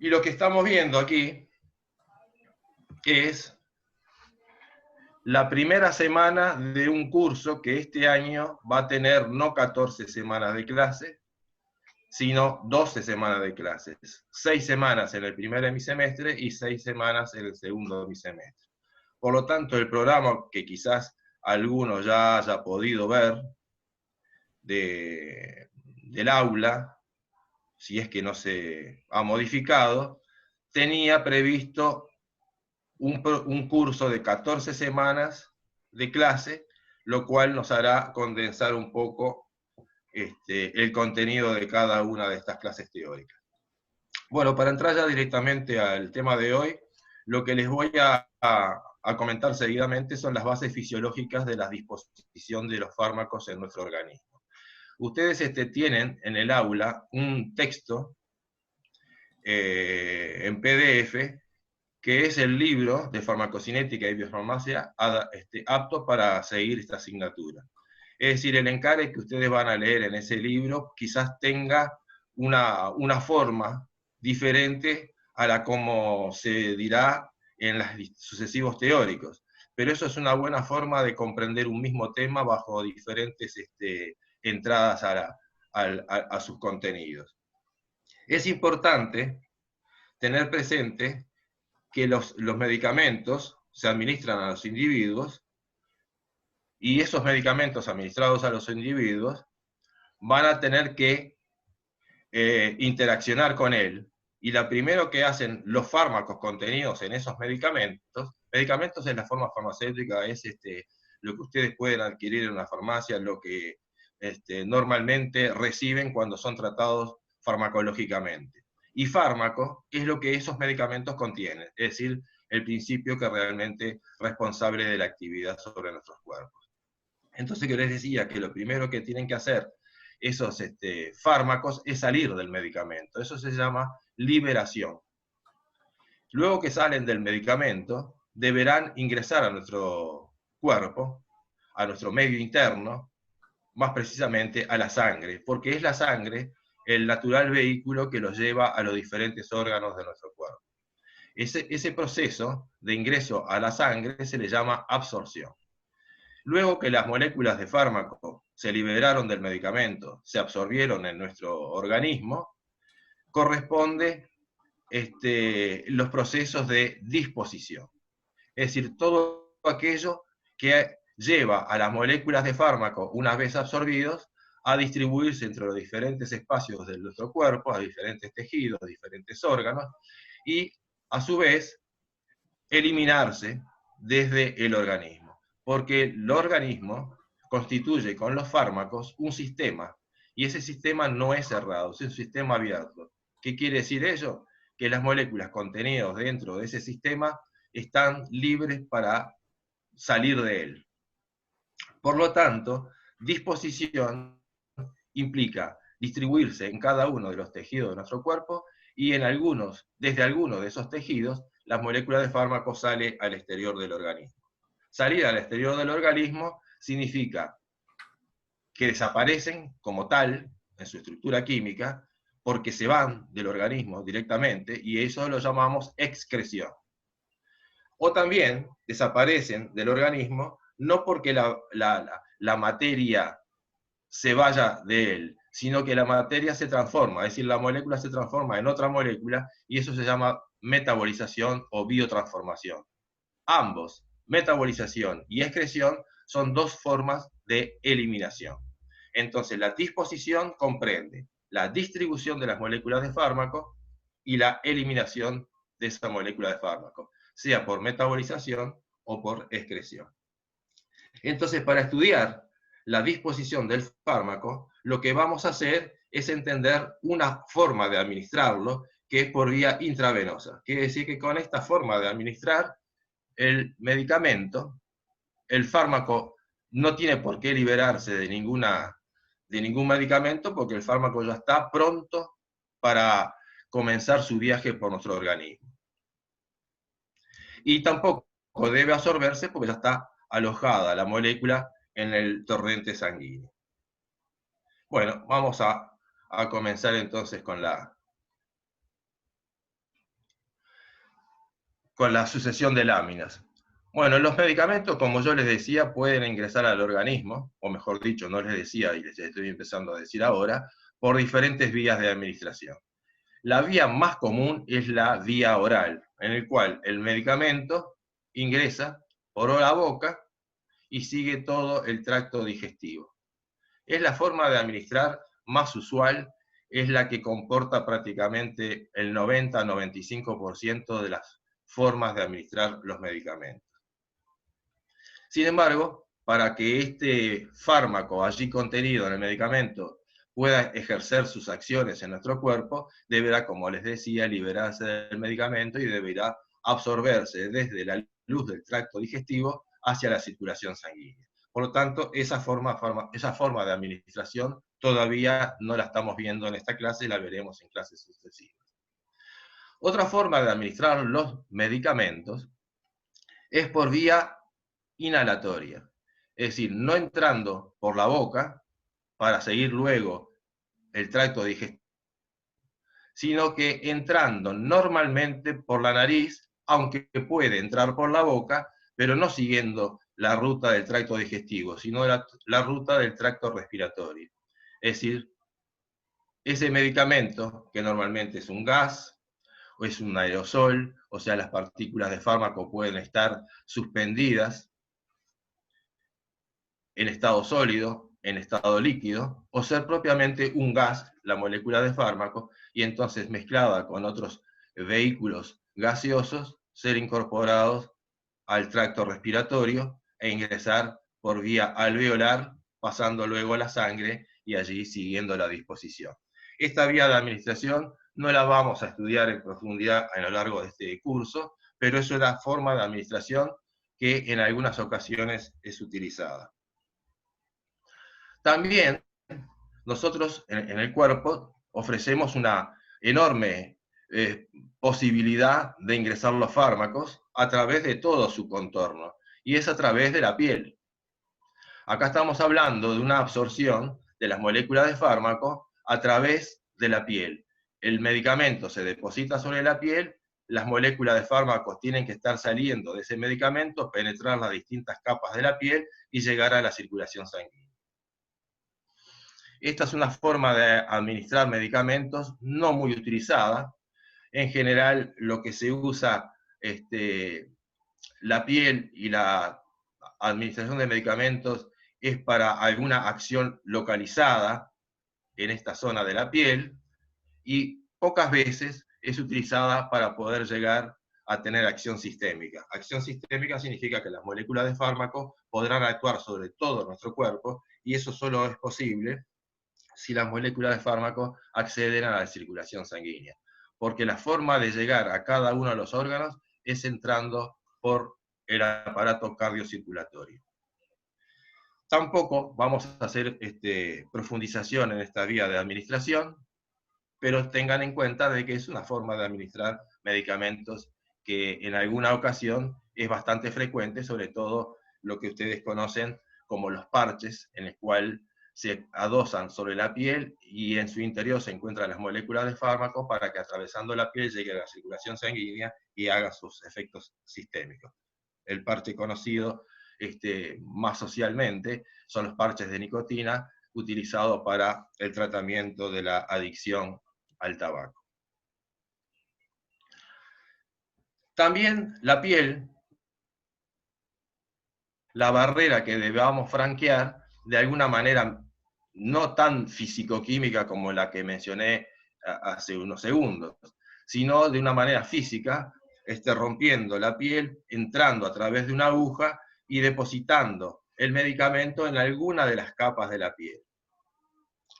Y lo que estamos viendo aquí es la primera semana de un curso que este año va a tener no 14 semanas de clase, sino 12 semanas de clases. 6 semanas en el primer hemisemestre y 6 semanas en el segundo hemisemestre. Por lo tanto, el programa que quizás alguno ya haya podido ver del aula, si es que no se ha modificado, tenía previsto un curso de 14 semanas de clase, lo cual nos hará condensar un poco el contenido de cada una de estas clases teóricas. Bueno, para entrar ya directamente al tema de hoy, lo que les voy a comentar seguidamente son las bases fisiológicas de la disposición de los fármacos en nuestro organismo. Ustedes tienen en el aula un texto en PDF, que es el libro de farmacocinética y biofarmacia apto para seguir esta asignatura. Es decir, el encare que ustedes van a leer en ese libro quizás tenga una forma diferente a la como se dirá en los sucesivos teóricos. Pero eso es una buena forma de comprender un mismo tema bajo diferentes entradas a sus contenidos. Es importante tener presente que los medicamentos se administran a los individuos y esos medicamentos administrados a los individuos van a tener que interaccionar con él. Y lo primero que hacen los fármacos contenidos en esos medicamentos en la forma farmacéutica es lo que ustedes pueden adquirir en una farmacia, lo que normalmente reciben cuando son tratados farmacológicamente. Y fármaco es lo que esos medicamentos contienen, es decir, el principio que realmente es responsable de la actividad sobre nuestros cuerpos. Entonces, yo les decía que lo primero que tienen que hacer esos fármacos es salir del medicamento. Eso se llama liberación. Luego que salen del medicamento, deberán ingresar a nuestro cuerpo, a nuestro medio interno, más precisamente a la sangre, porque es la sangre el natural vehículo que los lleva a los diferentes órganos de nuestro cuerpo. Ese proceso de ingreso a la sangre se le llama absorción. Luego que las moléculas de fármaco se liberaron del medicamento, se absorbieron en nuestro organismo, corresponde los procesos de disposición. Es decir, todo aquello que lleva a las moléculas de fármaco, una vez absorbidos, a distribuirse entre los diferentes espacios de nuestro cuerpo, a diferentes tejidos, a diferentes órganos, y a su vez eliminarse desde el organismo. Porque el organismo constituye con los fármacos un sistema, y ese sistema no es cerrado, es un sistema abierto. ¿Qué quiere decir ello? Que las moléculas contenidas dentro de ese sistema están libres para salir de él. Por lo tanto, disposición implica distribuirse en cada uno de los tejidos de nuestro cuerpo y desde algunos de esos tejidos, las moléculas de fármaco salen al exterior del organismo. Salir al exterior del organismo significa que desaparecen como tal en su estructura química porque se van del organismo directamente y eso lo llamamos excreción. O también desaparecen del organismo no porque la materia se vaya de él, sino que la materia se transforma, es decir, la molécula se transforma en otra molécula y eso se llama metabolización o biotransformación. Ambos, metabolización y excreción, son dos formas de eliminación. Entonces, la disposición comprende la distribución de las moléculas de fármaco y la eliminación de esa molécula de fármaco, sea por metabolización o por excreción. Entonces, para estudiar la disposición del fármaco, lo que vamos a hacer es entender una forma de administrarlo que es por vía intravenosa. Quiere decir que con esta forma de administrar el medicamento, el fármaco no tiene por qué liberarse de ningún medicamento porque el fármaco ya está pronto para comenzar su viaje por nuestro organismo. Y tampoco debe absorberse porque ya está alojada la molécula en el torrente sanguíneo. Bueno, vamos a comenzar entonces con la con la sucesión de láminas. Bueno, los medicamentos, como yo les decía, pueden ingresar al organismo, o mejor dicho, no les decía y les estoy empezando a decir ahora, por diferentes vías de administración. La vía más común es la vía oral, en el cual el medicamento ingresa por la boca y sigue todo el tracto digestivo. Es la forma de administrar más usual, es la que comporta prácticamente el 90-95% de las formas de administrar los medicamentos. Sin embargo, para que este fármaco allí contenido en el medicamento pueda ejercer sus acciones en nuestro cuerpo, deberá, como les decía, liberarse del medicamento y deberá absorberse desde la luz del tracto digestivo hacia la circulación sanguínea. Por lo tanto, esa forma de administración todavía no la estamos viendo en esta clase y la veremos en clases sucesivas. Otra forma de administrar los medicamentos es por vía inhalatoria, es decir, no entrando por la boca para seguir luego el tracto digestivo, sino que entrando normalmente por la nariz, aunque puede entrar por la boca, pero no siguiendo la ruta del tracto digestivo, sino la ruta del tracto respiratorio. Es decir, ese medicamento, que normalmente es un gas o es un aerosol, o sea, las partículas de fármaco pueden estar suspendidas en estado sólido, en estado líquido, o ser propiamente un gas, la molécula de fármaco, y entonces mezclada con otros vehículos gaseosos, ser incorporados al tracto respiratorio e ingresar por vía alveolar, pasando luego a la sangre y allí siguiendo la disposición. Esta vía de administración no la vamos a estudiar en profundidad a lo largo de este curso, pero es una forma de administración que en algunas ocasiones es utilizada. También nosotros en el cuerpo ofrecemos una enorme posibilidad de ingresar los fármacos a través de todo su contorno, y es a través de la piel. Acá estamos hablando de una absorción de las moléculas de fármaco a través de la piel. El medicamento se deposita sobre la piel, las moléculas de fármacos tienen que estar saliendo de ese medicamento, penetrar las distintas capas de la piel y llegar a la circulación sanguínea. Esta es una forma de administrar medicamentos no muy utilizada. En general, lo que se usa, la piel y la administración de medicamentos es para alguna acción localizada en esta zona de la piel y pocas veces es utilizada para poder llegar a tener acción sistémica. Acción sistémica significa que las moléculas de fármaco podrán actuar sobre todo nuestro cuerpo y eso solo es posible si las moléculas de fármaco acceden a la circulación sanguínea, porque la forma de llegar a cada uno de los órganos es entrando por el aparato cardiocirculatorio. Tampoco vamos a hacer profundización en esta vía de administración, pero tengan en cuenta de que es una forma de administrar medicamentos que en alguna ocasión es bastante frecuente, sobre todo lo que ustedes conocen como los parches, en el cual se adosan sobre la piel y en su interior se encuentran las moléculas de fármaco para que atravesando la piel llegue a la circulación sanguínea y haga sus efectos sistémicos. El parche conocido más socialmente son los parches de nicotina utilizados para el tratamiento de la adicción al tabaco. También la piel, la barrera que debamos franquear, de alguna manera no tan físico-química como la que mencioné hace unos segundos, sino de una manera física, rompiendo la piel, entrando a través de una aguja y depositando el medicamento en alguna de las capas de la piel.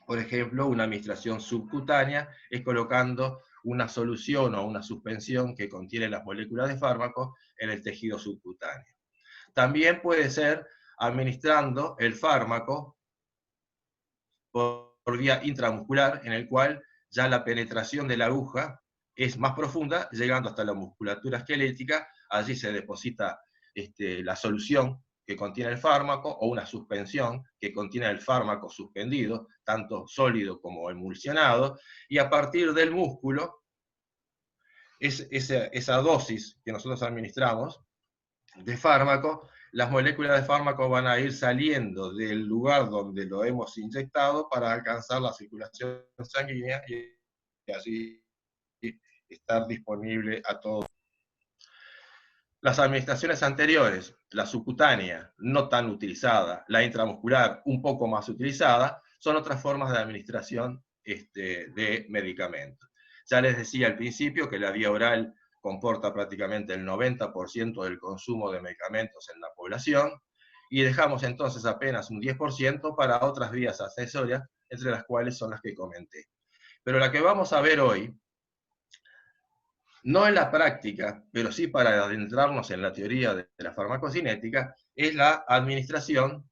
Por ejemplo, una administración subcutánea es colocando una solución o una suspensión que contiene las moléculas de fármaco en el tejido subcutáneo. También puede ser administrando el fármaco por vía intramuscular, en el cual ya la penetración de la aguja es más profunda, llegando hasta la musculatura esquelética. Allí se deposita la solución que contiene el fármaco o una suspensión que contiene el fármaco suspendido, tanto sólido como emulsionado, y a partir del músculo esa dosis que nosotros administramos de fármaco, las moléculas de fármaco van a ir saliendo del lugar donde lo hemos inyectado para alcanzar la circulación sanguínea y así estar disponible a todos. Las administraciones anteriores, la subcutánea, no tan utilizada, la intramuscular, un poco más utilizada, son otras formas de administración de medicamentos. Ya les decía al principio que la vía oral comporta prácticamente el 90% del consumo de medicamentos en la población, y dejamos entonces apenas un 10% para otras vías accesorias, entre las cuales son las que comenté. Pero la que vamos a ver hoy, no en la práctica, pero sí para adentrarnos en la teoría de la farmacocinética, es la administración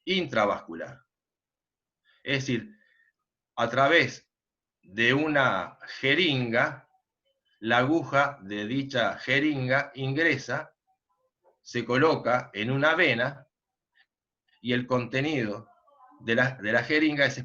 intravascular. Es decir, a través de una jeringa, la aguja de dicha jeringa ingresa, se coloca en una vena y el contenido de la jeringa es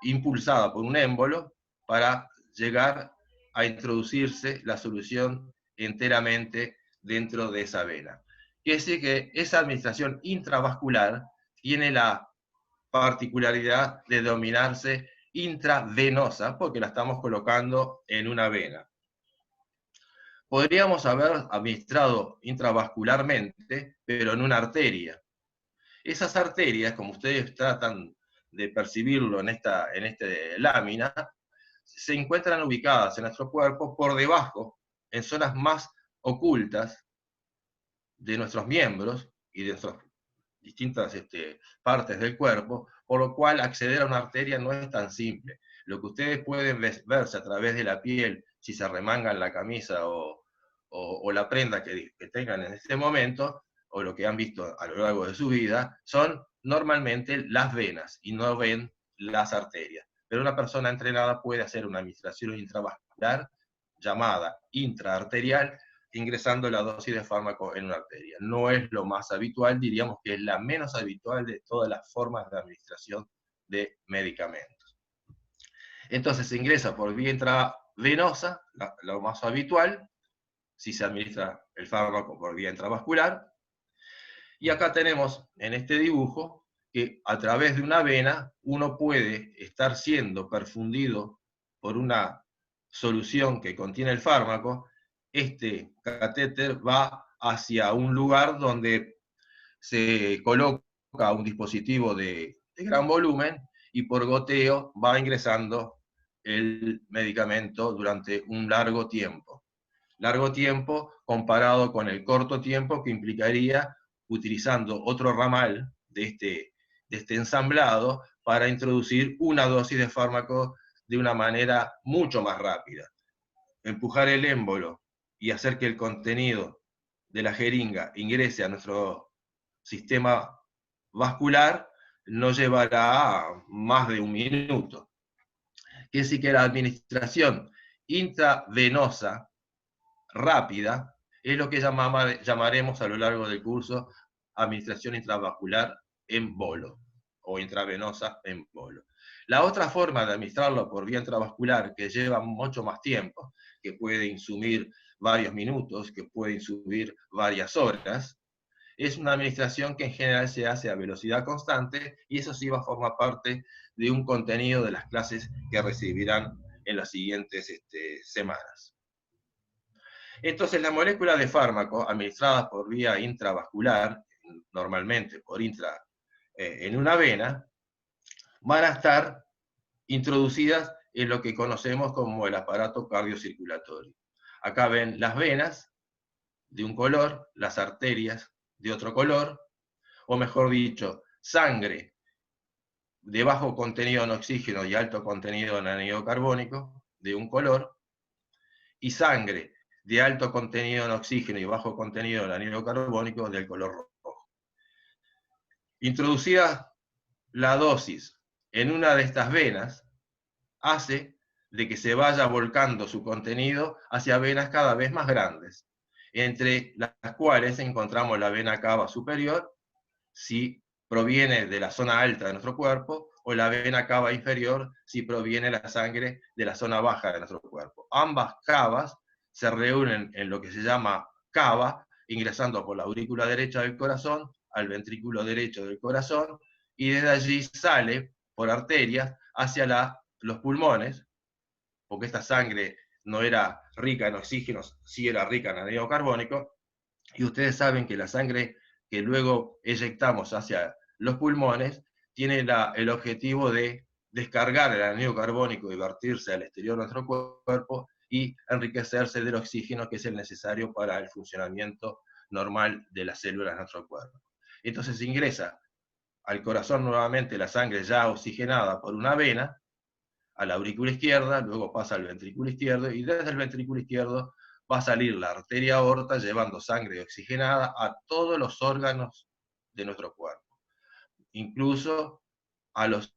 impulsada por un émbolo para llegar a introducirse la solución enteramente dentro de esa vena. Quiere decir que esa administración intravascular tiene la particularidad de denominarse intravenosa, porque la estamos colocando en una vena. Podríamos haber administrado intravascularmente, pero en una arteria. Esas arterias, como ustedes tratan de percibirlo en esta lámina, se encuentran ubicadas en nuestro cuerpo por debajo, en zonas más ocultas de nuestros miembros y de nuestras distintas partes del cuerpo, por lo cual acceder a una arteria no es tan simple. Lo que ustedes pueden verse a través de la piel, si se remangan la camisa o la prenda que tengan en este momento, o lo que han visto a lo largo de su vida, son normalmente las venas y no ven las arterias. Pero una persona entrenada puede hacer una administración intravascular llamada intraarterial, ingresando la dosis de fármaco en una arteria. No es lo más habitual, diríamos que es la menos habitual de todas las formas de administración de medicamentos. Entonces se ingresa por vía intravenosa, lo más habitual, si se administra el fármaco por vía intravascular. Y acá tenemos en este dibujo que a través de una vena uno puede estar siendo perfundido por una solución que contiene el fármaco. Este catéter va hacia un lugar donde se coloca un dispositivo de gran volumen y por goteo va ingresando el medicamento durante un largo tiempo. Largo tiempo comparado con el corto tiempo que implicaría utilizando otro ramal de este ensamblado para introducir una dosis de fármaco de una manera mucho más rápida. Empujar el émbolo y hacer que el contenido de la jeringa ingrese a nuestro sistema vascular no llevará más de un minuto. Quiere decir que la administración intravenosa rápida es lo que llamaremos a lo largo del curso administración intravascular en bolo o intravenosa en bolo. La otra forma de administrarlo por vía intravascular, que lleva mucho más tiempo, que puede insumir varios minutos, que puede insumir varias horas, es una administración que en general se hace a velocidad constante, y eso sí va a formar parte de un contenido de las clases que recibirán en las siguientes semanas. Entonces, las moléculas de fármaco administradas por vía intravascular, normalmente en una vena, van a estar introducidas en lo que conocemos como el aparato cardiocirculatorio. Acá ven las venas de un color, las arterias de otro color, o mejor dicho, sangre de bajo contenido en oxígeno y alto contenido en anhídrido carbónico de un color, y sangre de alto contenido en oxígeno y bajo contenido en anhídrido carbónico del color rojo. Introducida la dosis en una de estas venas, hace de que se vaya volcando su contenido hacia venas cada vez más grandes, entre las cuales encontramos la vena cava superior, si proviene de la zona alta de nuestro cuerpo, o la vena cava inferior si proviene la sangre de la zona baja de nuestro cuerpo. Ambas cavas se reúnen en lo que se llama cava, ingresando por la aurícula derecha del corazón al ventrículo derecho del corazón, y desde allí sale por arterias hacia los pulmones, porque esta sangre no era rica en oxígeno, sí era rica en anhídrido carbónico, y ustedes saben que la sangre que luego eyectamos hacia los pulmones tiene el objetivo de descargar el anhídrido carbónico y vertirse al exterior de nuestro cuerpo y enriquecerse del oxígeno que es el necesario para el funcionamiento normal de las células de nuestro cuerpo. Entonces ingresa al corazón nuevamente la sangre ya oxigenada por una vena, a la aurícula izquierda, luego pasa al ventrículo izquierdo, y desde el ventrículo izquierdo va a salir la arteria aorta llevando sangre oxigenada a todos los órganos de nuestro cuerpo, incluso a los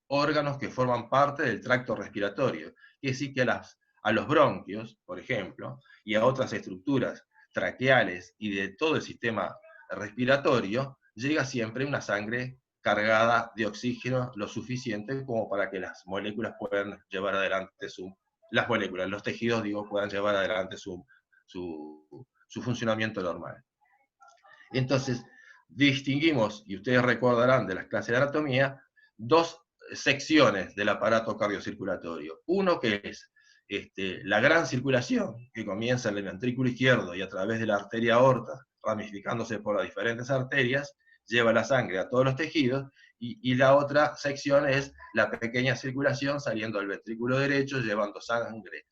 órganos que forman parte del tracto respiratorio, es decir, que a los bronquios, por ejemplo, y a otras estructuras traqueales y de todo el sistema respiratorio, llega siempre una sangre cargada de oxígeno lo suficiente como para que las moléculas puedan llevar adelante los tejidos, digo, puedan llevar adelante su funcionamiento normal. Entonces, distinguimos, y ustedes recordarán de las clases de anatomía, dos secciones del aparato cardiocirculatorio. Uno que es la gran circulación, que comienza en el ventrículo izquierdo y a través de la arteria aorta, ramificándose por las diferentes arterias, lleva la sangre a todos los tejidos, y la otra sección es la pequeña circulación saliendo del ventrículo derecho, llevando sangre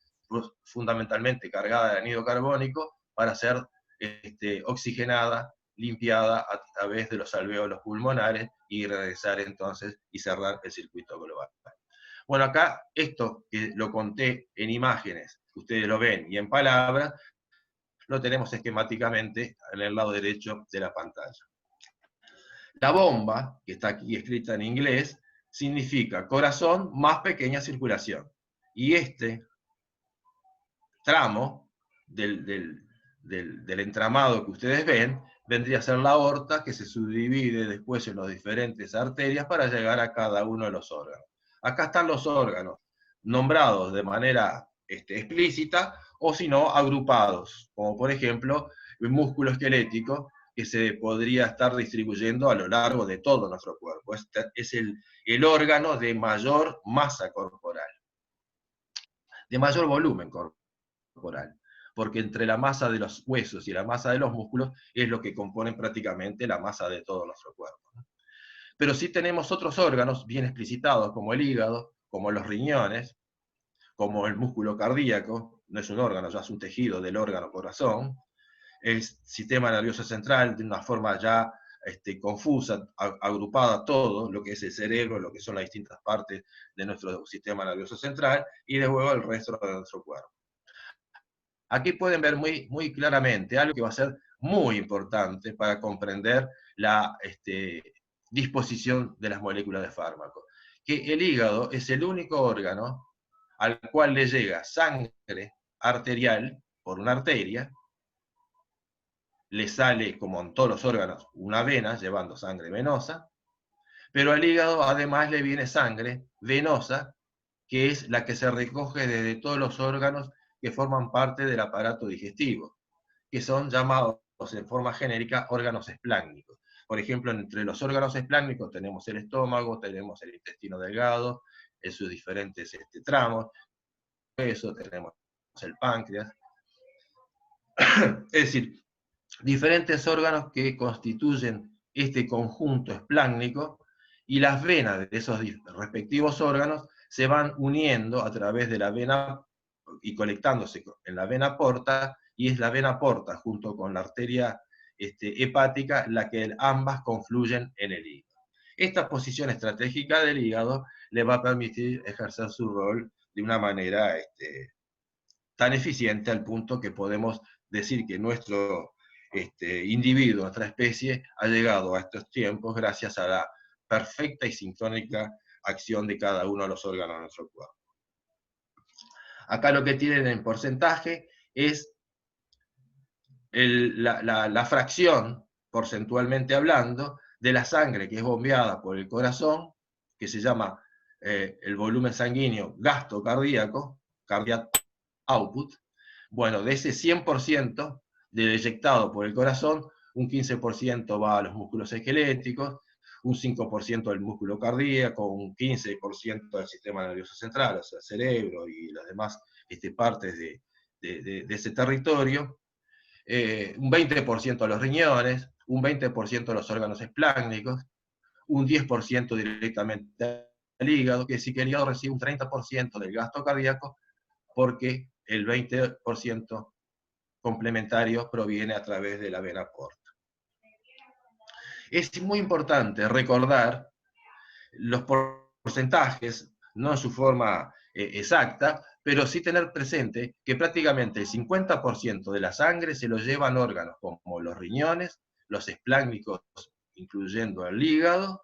fundamentalmente cargada de anhídrido carbónico para ser oxigenada, limpiada a través de los alvéolos pulmonares y regresar entonces y cerrar el circuito global. Bueno, acá esto que lo conté en imágenes, ustedes lo ven, y en palabras, lo tenemos esquemáticamente en el lado derecho de la pantalla. La bomba, que está aquí escrita en inglés, significa corazón más pequeña circulación. Y este tramo del entramado que ustedes ven vendría a ser la aorta, que se subdivide después en las diferentes arterias para llegar a cada uno de los órganos. Acá están los órganos nombrados de manera explícita o si no agrupados, como por ejemplo el músculo esquelético, que se podría estar distribuyendo a lo largo de todo nuestro cuerpo. Este es el órgano de mayor masa corporal, de mayor volumen corporal, porque entre la masa de los huesos y la masa de los músculos es lo que componen prácticamente la masa de todo nuestro cuerpo. Pero sí tenemos otros órganos bien explicitados, como el hígado, como los riñones, como el músculo cardíaco, no es un órgano, ya es un tejido del órgano corazón, el sistema nervioso central, de una forma ya confusa, agrupada todo, lo que es el cerebro, lo que son las distintas partes de nuestro sistema nervioso central, y de luego el resto de nuestro cuerpo. Aquí pueden ver muy claramente algo que va a ser muy importante para comprender la disposición de las moléculas de fármaco, que el hígado es el único órgano al cual le llega sangre arterial por una arteria, le sale, como en todos los órganos, una vena llevando sangre venosa, pero al hígado además le viene sangre venosa, que es la que se recoge desde todos los órganos que forman parte del aparato digestivo, que son llamados en forma genérica órganos espláncnicos. Por ejemplo, entre los órganos espláncnicos tenemos el estómago, tenemos el intestino delgado, en sus diferentes tramos, eso, tenemos el páncreas. Es decir, diferentes órganos que constituyen este conjunto espláncnico, y las venas de esos respectivos órganos se van uniendo a través de la vena y colectándose en la vena porta, y es la vena porta junto con la arteria hepática la que ambas confluyen en el hígado. Esta posición estratégica del hígado le va a permitir ejercer su rol de una manera tan eficiente al punto que podemos decir que nuestro individuo, nuestra especie, ha llegado a estos tiempos gracias a la perfecta y sincrónica acción de cada uno de los órganos de nuestro cuerpo. Acá lo que tienen en porcentaje es la fracción, porcentualmente hablando, de la sangre que es bombeada por el corazón que se llama el volumen sanguíneo gasto cardíaco, cardiac output. Bueno, de ese 100% del eyectado por el corazón, un 15% va a los músculos esqueléticos, un 5% del músculo cardíaco, un 15% del sistema nervioso central, o sea, el cerebro y las demás partes de ese territorio, un 20% a los riñones, un 20% a los órganos espláncnicos, un 10% directamente al hígado, que sí que el hígado recibe un 30% del gasto cardíaco, porque el 20% complementario proviene a través de la vena porta. Es muy importante recordar los porcentajes, no en su forma exacta, pero sí tener presente que prácticamente el 50% de la sangre se lo llevan órganos como los riñones, los espláncnicos, incluyendo el hígado,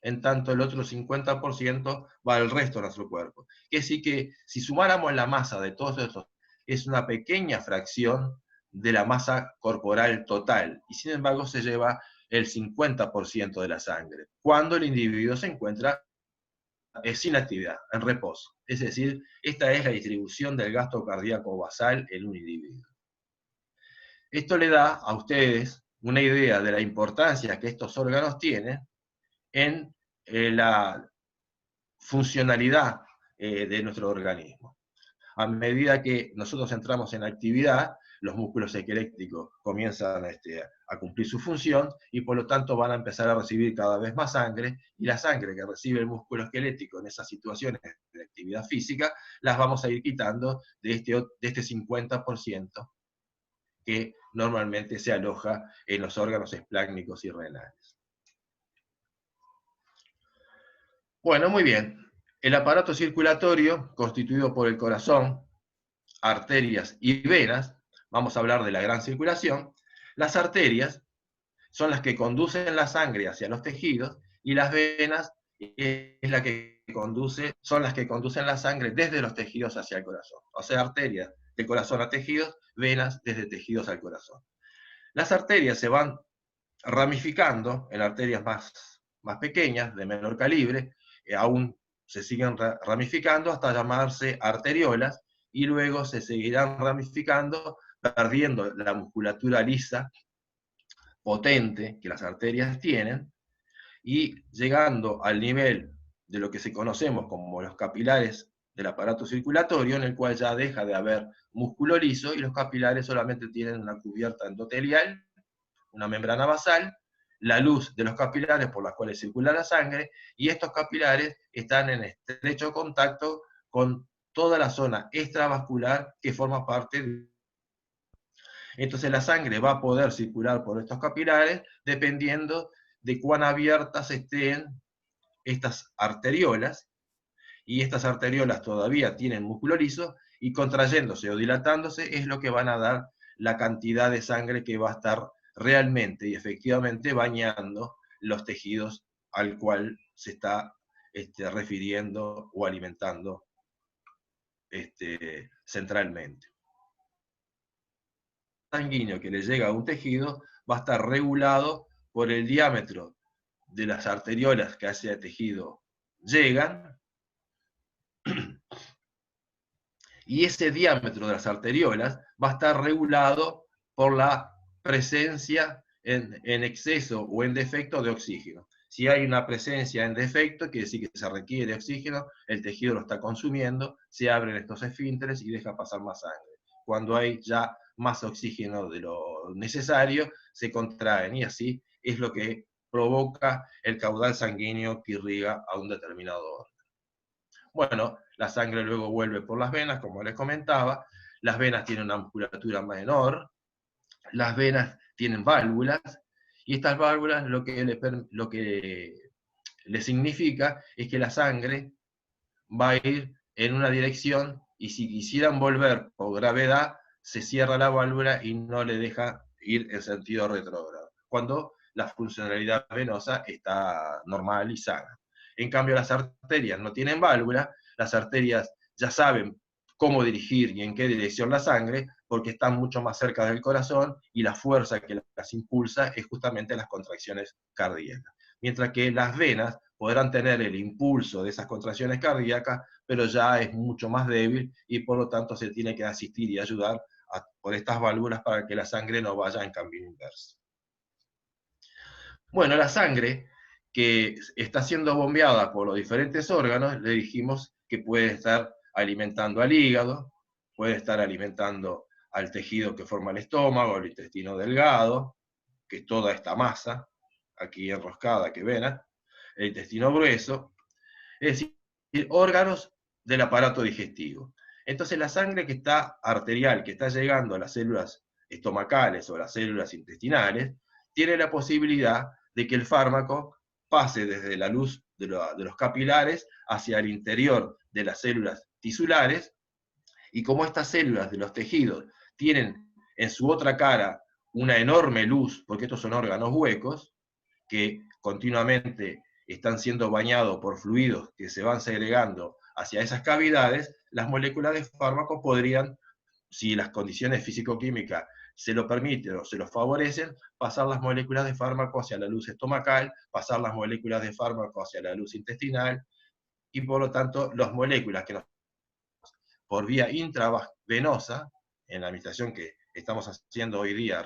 en tanto el otro 50% va al resto de nuestro cuerpo. Que sí que si sumáramos la masa de todos estos, es una pequeña fracción de la masa corporal total, y sin embargo se lleva el 50% de la sangre, cuando el individuo se encuentra sin actividad, en reposo. Es decir, esta es la distribución del gasto cardíaco basal en un individuo. Esto le da a ustedes una idea de la importancia que estos órganos tienen en la funcionalidad de nuestro organismo. A medida que nosotros entramos en actividad, los músculos esqueléticos comienzan a cumplir su función y por lo tanto van a empezar a recibir cada vez más sangre, y la sangre que recibe el músculo esquelético en esas situaciones de actividad física las vamos a ir quitando de este 50% que normalmente se aloja en los órganos espláncnicos y renales. Bueno, muy bien. El aparato circulatorio, constituido por el corazón, arterias y venas, vamos a hablar de la gran circulación. Las arterias son las que conducen la sangre hacia los tejidos, y las venas son las que conducen la sangre desde los tejidos hacia el corazón. O sea, arterias de corazón a tejidos, venas desde tejidos al corazón. Las arterias se van ramificando en arterias más pequeñas, de menor calibre, aún se siguen ramificando hasta llamarse arteriolas, y luego se seguirán ramificando, perdiendo la musculatura lisa, potente, que las arterias tienen, y llegando al nivel de lo que se conocemos como los capilares del aparato circulatorio, en el cual ya deja de haber músculo liso, y los capilares solamente tienen una cubierta endotelial, una membrana basal, la luz de los capilares por las cuales circula la sangre, y estos capilares están en estrecho contacto con toda la zona extravascular que forma parte de... Entonces la sangre va a poder circular por estos capilares dependiendo de cuán abiertas estén estas arteriolas, y estas arteriolas todavía tienen músculo liso, y contrayéndose o dilatándose es lo que van a dar la cantidad de sangre que va a estar realmente y efectivamente bañando los tejidos al cual se está refiriendo o alimentando centralmente. El sanguíneo que le llega a un tejido va a estar regulado por el diámetro de las arteriolas que a ese tejido llegan, y ese diámetro de las arteriolas va a estar regulado por la presencia en exceso o en defecto de oxígeno. Si hay una presencia en defecto, quiere decir que se requiere oxígeno, el tejido lo está consumiendo, se abren estos esfínteres y deja pasar más sangre. Cuando hay ya más oxígeno de lo necesario, se contraen, y así es lo que provoca el caudal sanguíneo que irriga a un determinado órgano. Bueno, la sangre luego vuelve por las venas, como les comentaba. Las venas tienen una musculatura menor, las venas tienen válvulas, y estas válvulas lo que le significa es que la sangre va a ir en una dirección, y si quisieran volver por gravedad, se cierra la válvula y no le deja ir en sentido retrógrado, cuando la funcionalidad venosa está normal y sana. En cambio, las arterias no tienen válvula, las arterias ya saben cómo dirigir y en qué dirección la sangre, porque están mucho más cerca del corazón, y la fuerza que las impulsa es justamente las contracciones cardíacas. Mientras que las venas, podrán tener el impulso de esas contracciones cardíacas, pero ya es mucho más débil y por lo tanto se tiene que asistir y ayudar por estas válvulas para que la sangre no vaya en camino inverso. Bueno, la sangre que está siendo bombeada por los diferentes órganos, le dijimos que puede estar alimentando al hígado, puede estar alimentando al tejido que forma el estómago, el intestino delgado, que es toda esta masa, aquí enroscada que ven, el intestino grueso, es decir, órganos del aparato digestivo. Entonces la sangre que está arterial, que está llegando a las células estomacales o las células intestinales, tiene la posibilidad de que el fármaco pase desde la luz de los capilares hacia el interior de las células tisulares, y como estas células de los tejidos tienen en su otra cara una enorme luz, porque estos son órganos huecos, que continuamente están siendo bañados por fluidos que se van segregando hacia esas cavidades, las moléculas de fármaco podrían, si las condiciones físico-químicas se lo permiten o se lo favorecen, pasar las moléculas de fármaco hacia la luz estomacal, pasar las moléculas de fármaco hacia la luz intestinal, y por lo tanto las moléculas que nos, por vía intravenosa, en la administración que estamos haciendo hoy día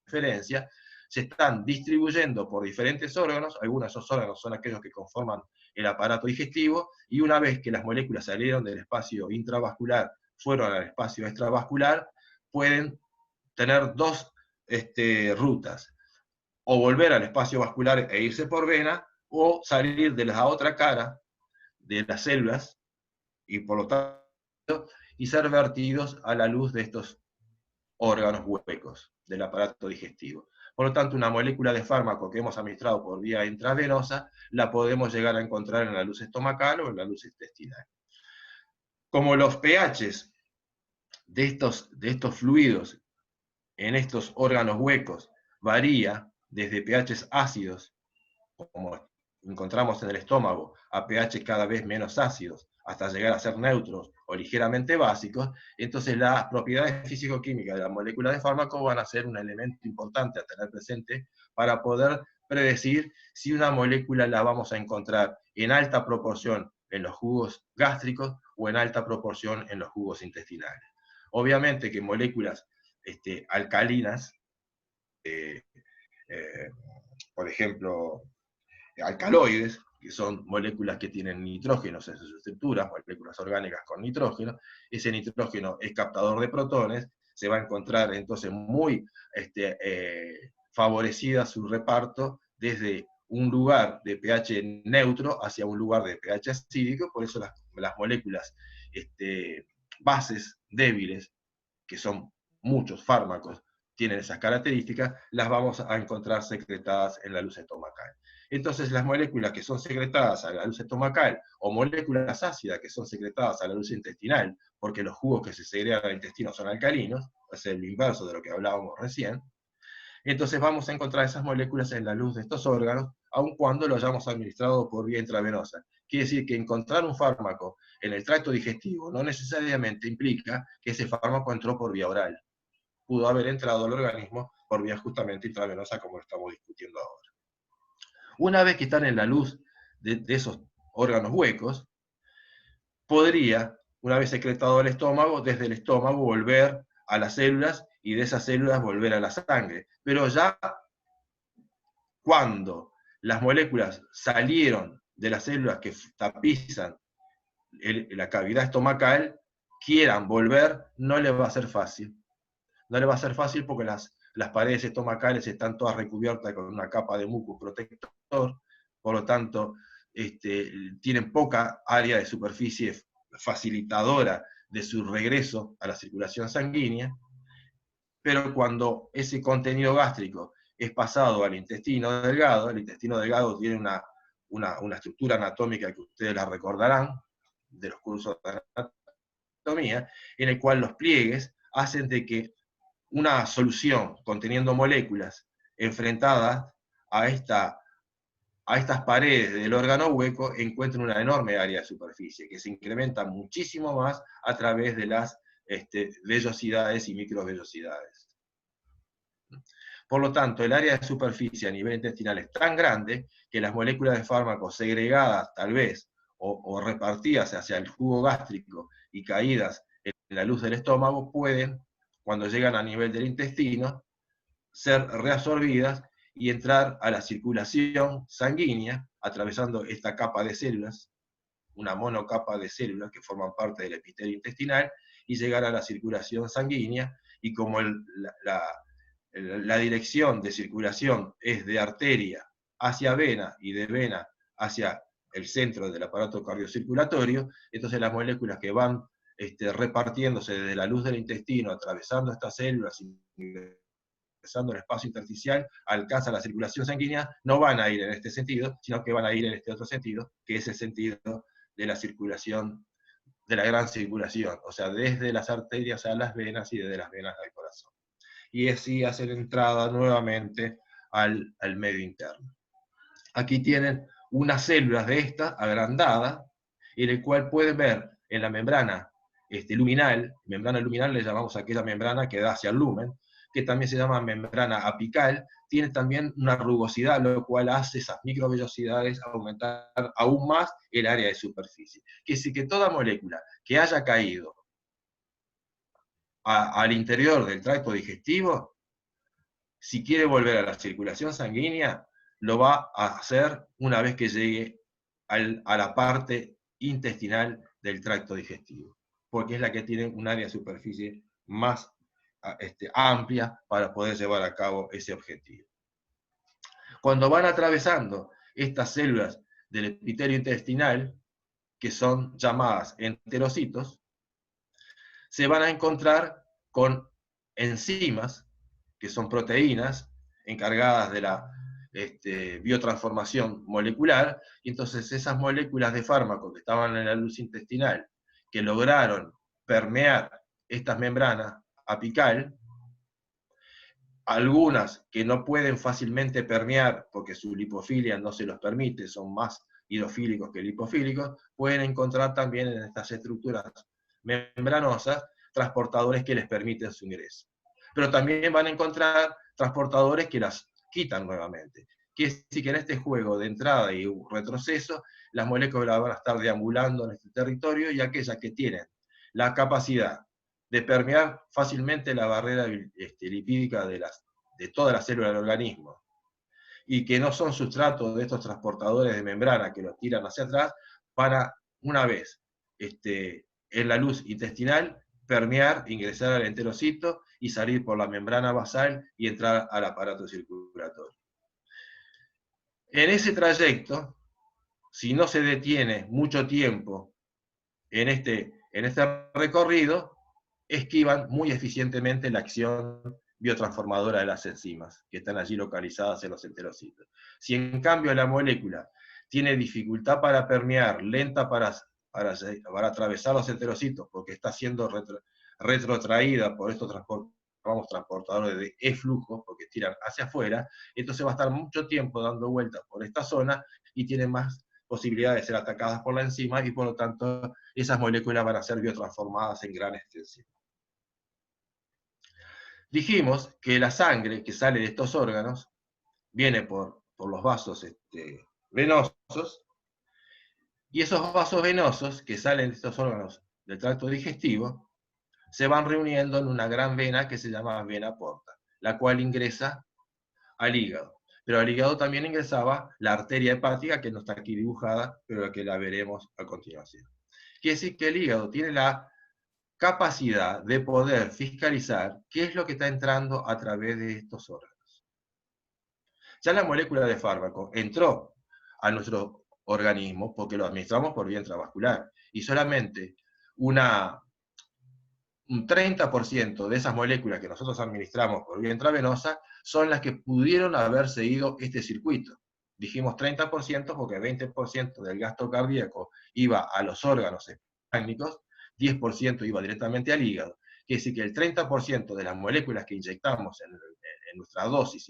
referencia, se están distribuyendo por diferentes órganos, algunos de esos órganos son aquellos que conforman el aparato digestivo, y una vez que las moléculas salieron del espacio intravascular, fueron al espacio extravascular, pueden tener dos rutas, o volver al espacio vascular e irse por vena, o salir de la otra cara de las células, y por lo tanto, y ser vertidos a la luz de estos órganos huecos del aparato digestivo. Por lo tanto, una molécula de fármaco que hemos administrado por vía intravenosa la podemos llegar a encontrar en la luz estomacal o en la luz intestinal. Como los pHs de estos fluidos en estos órganos huecos varía desde pHs ácidos, como encontramos en el estómago, a pH cada vez menos ácidos, hasta llegar a ser neutros o ligeramente básicos, entonces las propiedades físico-químicas de la molécula de fármaco van a ser un elemento importante a tener presente para poder predecir si una molécula la vamos a encontrar en alta proporción en los jugos gástricos o en alta proporción en los jugos intestinales. Obviamente que moléculas alcalinas, por ejemplo, alcaloides, que son moléculas que tienen nitrógenos en sus estructuras, moléculas orgánicas con nitrógeno, ese nitrógeno es captador de protones, se va a encontrar entonces muy favorecida su reparto desde un lugar de pH neutro hacia un lugar de pH acídico, por eso las moléculas bases débiles, que son muchos fármacos, tienen esas características, las vamos a encontrar secretadas en la luz estomacal. Entonces las moléculas que son secretadas a la luz estomacal, o moléculas ácidas que son secretadas a la luz intestinal, porque los jugos que se segregan al intestino son alcalinos, es el inverso de lo que hablábamos recién, entonces vamos a encontrar esas moléculas en la luz de estos órganos, aun cuando lo hayamos administrado por vía intravenosa. Quiere decir que encontrar un fármaco en el tracto digestivo no necesariamente implica que ese fármaco entró por vía oral. Pudo haber entrado al organismo por vía justamente intravenosa, como estamos discutiendo ahora. Una vez que están en la luz de esos órganos huecos, podría, una vez secretado el estómago, desde el estómago volver a las células y de esas células volver a la sangre. Pero ya cuando las moléculas salieron de las células que tapizan la cavidad estomacal, quieran volver, no les va a ser fácil. No les va a ser fácil porque las paredes estomacales están todas recubiertas con una capa de mucus protector, por lo tanto, tienen poca área de superficie facilitadora de su regreso a la circulación sanguínea, pero cuando ese contenido gástrico es pasado al intestino delgado, el intestino delgado tiene una estructura anatómica que ustedes la recordarán de los cursos de anatomía, en el cual los pliegues hacen de que una solución conteniendo moléculas enfrentadas a estas paredes del órgano hueco encuentren una enorme área de superficie, que se incrementa muchísimo más a través de las vellosidades y microvellosidades. Por lo tanto, el área de superficie a nivel intestinal es tan grande que las moléculas de fármaco segregadas, tal vez, o repartidas hacia el jugo gástrico y caídas en la luz del estómago, pueden, cuando llegan a nivel del intestino, ser reabsorbidas y entrar a la circulación sanguínea, atravesando esta capa de células, una monocapa de células que forman parte del epitelio intestinal, y llegar a la circulación sanguínea, y como la dirección de circulación es de arteria hacia vena y de vena hacia el centro del aparato cardiocirculatorio, entonces las moléculas que van repartiéndose desde la luz del intestino, atravesando estas células, ingresando el espacio intersticial, alcanzan la circulación sanguínea, no van a ir en este sentido, sino que van a ir en este otro sentido, que es el sentido de la circulación, de la gran circulación, o sea, desde las arterias a las venas y desde las venas al corazón. Y así hacen entrada nuevamente al medio interno. Aquí tienen unas células de esta agrandada, en el cual pueden ver en la membrana luminal le llamamos a aquella membrana que da hacia el lumen, que también se llama membrana apical, tiene también una rugosidad, lo cual hace esas microvellosidades aumentar aún más el área de superficie. Que si que toda molécula que haya caído al interior del tracto digestivo, si quiere volver a la circulación sanguínea, lo va a hacer una vez que llegue a la parte intestinal del tracto digestivo, porque es la que tiene un área de superficie más amplia para poder llevar a cabo ese objetivo. Cuando van atravesando estas células del epitelio intestinal, que son llamadas enterocitos, se van a encontrar con enzimas, que son proteínas encargadas de la biotransformación molecular, y entonces esas moléculas de fármaco que estaban en la luz intestinal, que lograron permear estas membranas apical, algunas que no pueden fácilmente permear porque su lipofilia no se los permite, son más hidrofílicos que lipofílicos, pueden encontrar también en estas estructuras membranosas transportadores que les permiten su ingreso. Pero también van a encontrar transportadores que las quitan nuevamente. Que es decir, que en este juego de entrada y retroceso, las moléculas van a estar deambulando en este territorio, y aquellas que tienen la capacidad de permear fácilmente la barrera lipídica de todas las células del organismo, y que no son sustratos de estos transportadores de membrana que los tiran hacia atrás, para, una vez en la luz intestinal, permear, ingresar al enterocito y salir por la membrana basal y entrar al aparato circulatorio. En ese trayecto, si no se detiene mucho tiempo en este recorrido, esquivan muy eficientemente la acción biotransformadora de las enzimas, que están allí localizadas en los enterocitos. Si en cambio la molécula tiene dificultad para permear, lenta para atravesar los enterocitos, porque está siendo retrotraída por estos transportadores de eflujo, porque tiran hacia afuera, entonces va a estar mucho tiempo dando vueltas por esta zona y tiene más posibilidad de ser atacadas por la enzima, y por lo tanto esas moléculas van a ser biotransformadas en gran extensión. Dijimos que la sangre que sale de estos órganos viene por los vasos venosos, y esos vasos venosos que salen de estos órganos del tracto digestivo se van reuniendo en una gran vena que se llama vena porta, la cual ingresa al hígado. Pero al hígado también ingresaba la arteria hepática, que no está aquí dibujada, pero que la veremos a continuación. Quiere decir que el hígado tiene la capacidad de poder fiscalizar qué es lo que está entrando a través de estos órganos. Ya la molécula de fármaco entró a nuestro organismo porque lo administramos por vía intravascular, y solamente un 30% de esas moléculas que nosotros administramos por vía intravenosa son las que pudieron haber seguido este circuito. Dijimos 30% porque 20% del gasto cardíaco iba a los órganos esplénicos, 10% iba directamente al hígado. Quiere decir que el 30% de las moléculas que inyectamos en nuestra dosis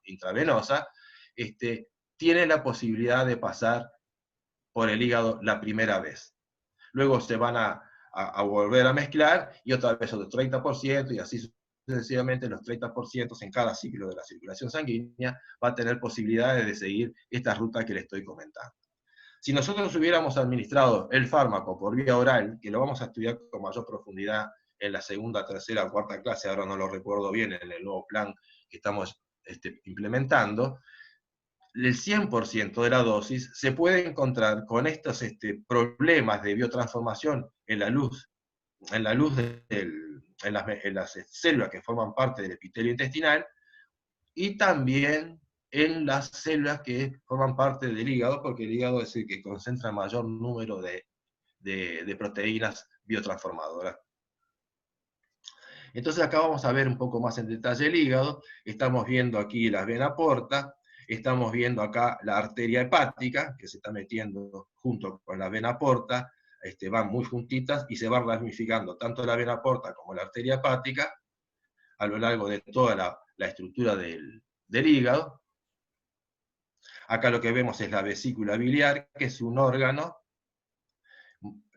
intravenosa tiene la posibilidad de pasar por el hígado la primera vez. Luego se van a volver a mezclar, y otra vez otro 30%, y así sucesivamente los 30% en cada ciclo de la circulación sanguínea, va a tener posibilidades de seguir esta ruta que le estoy comentando. Si nosotros hubiéramos administrado el fármaco por vía oral, que lo vamos a estudiar con mayor profundidad en la segunda, tercera o cuarta clase, ahora no lo recuerdo bien, en el nuevo plan que estamos implementando, el 100% de la dosis se puede encontrar con estos problemas de biotransformación en la luz en las células que forman parte del epitelio intestinal, y también en las células que forman parte del hígado, porque el hígado es el que concentra mayor número de proteínas biotransformadoras. Entonces acá vamos a ver un poco más en detalle el hígado. Estamos viendo aquí la vena porta, estamos viendo acá la arteria hepática, que se está metiendo junto con la vena porta, van muy juntitas y se va ramificando tanto la vena porta como la arteria hepática a lo largo de toda la estructura del hígado. Acá lo que vemos es la vesícula biliar, que es un órgano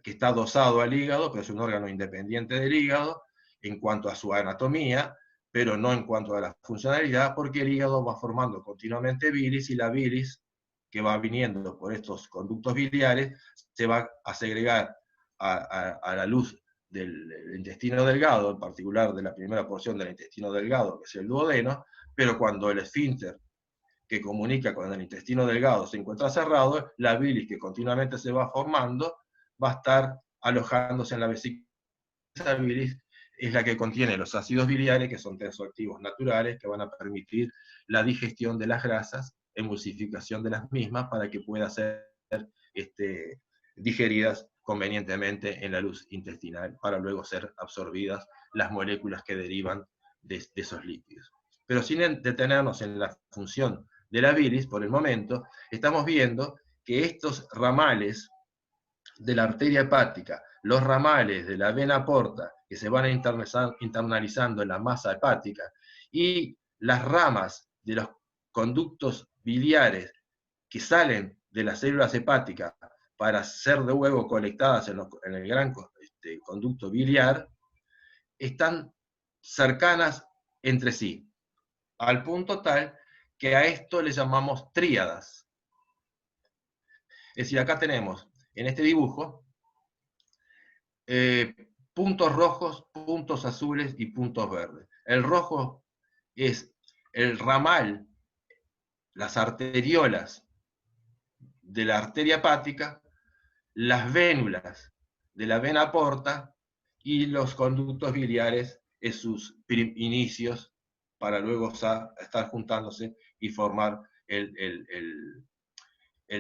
que está adosado al hígado, pero es un órgano independiente del hígado en cuanto a su anatomía, pero no en cuanto a la funcionalidad, porque el hígado va formando continuamente bilis, y la bilis que va viniendo por estos conductos biliares se va a segregar a la luz del intestino delgado, en particular de la primera porción del intestino delgado, que es el duodeno, pero cuando el esfínter que comunica con el intestino delgado se encuentra cerrado, la bilis que continuamente se va formando va a estar alojándose en la vesícula. Esa bilis es la que contiene los ácidos biliares, que son tensoactivos naturales, que van a permitir la digestión de las grasas, emulsificación de las mismas, para que puedan ser digeridas convenientemente en la luz intestinal, para luego ser absorbidas las moléculas que derivan de esos lípidos. Pero sin detenernos en la función de la bilis, por el momento, estamos viendo que estos ramales de la arteria hepática, los ramales de la vena porta, que se van internalizando en la masa hepática, y las ramas de los conductos biliares que salen de las células hepáticas para ser de nuevo colectadas en el gran conducto biliar, están cercanas entre sí, al punto tal que a esto le llamamos tríadas. Es decir, acá tenemos, en este dibujo, puntos rojos, puntos azules y puntos verdes. El rojo es el ramal, las arteriolas de la arteria hepática, las vénulas de la vena porta y los conductos biliares en sus inicios, para luego estar juntándose y formar el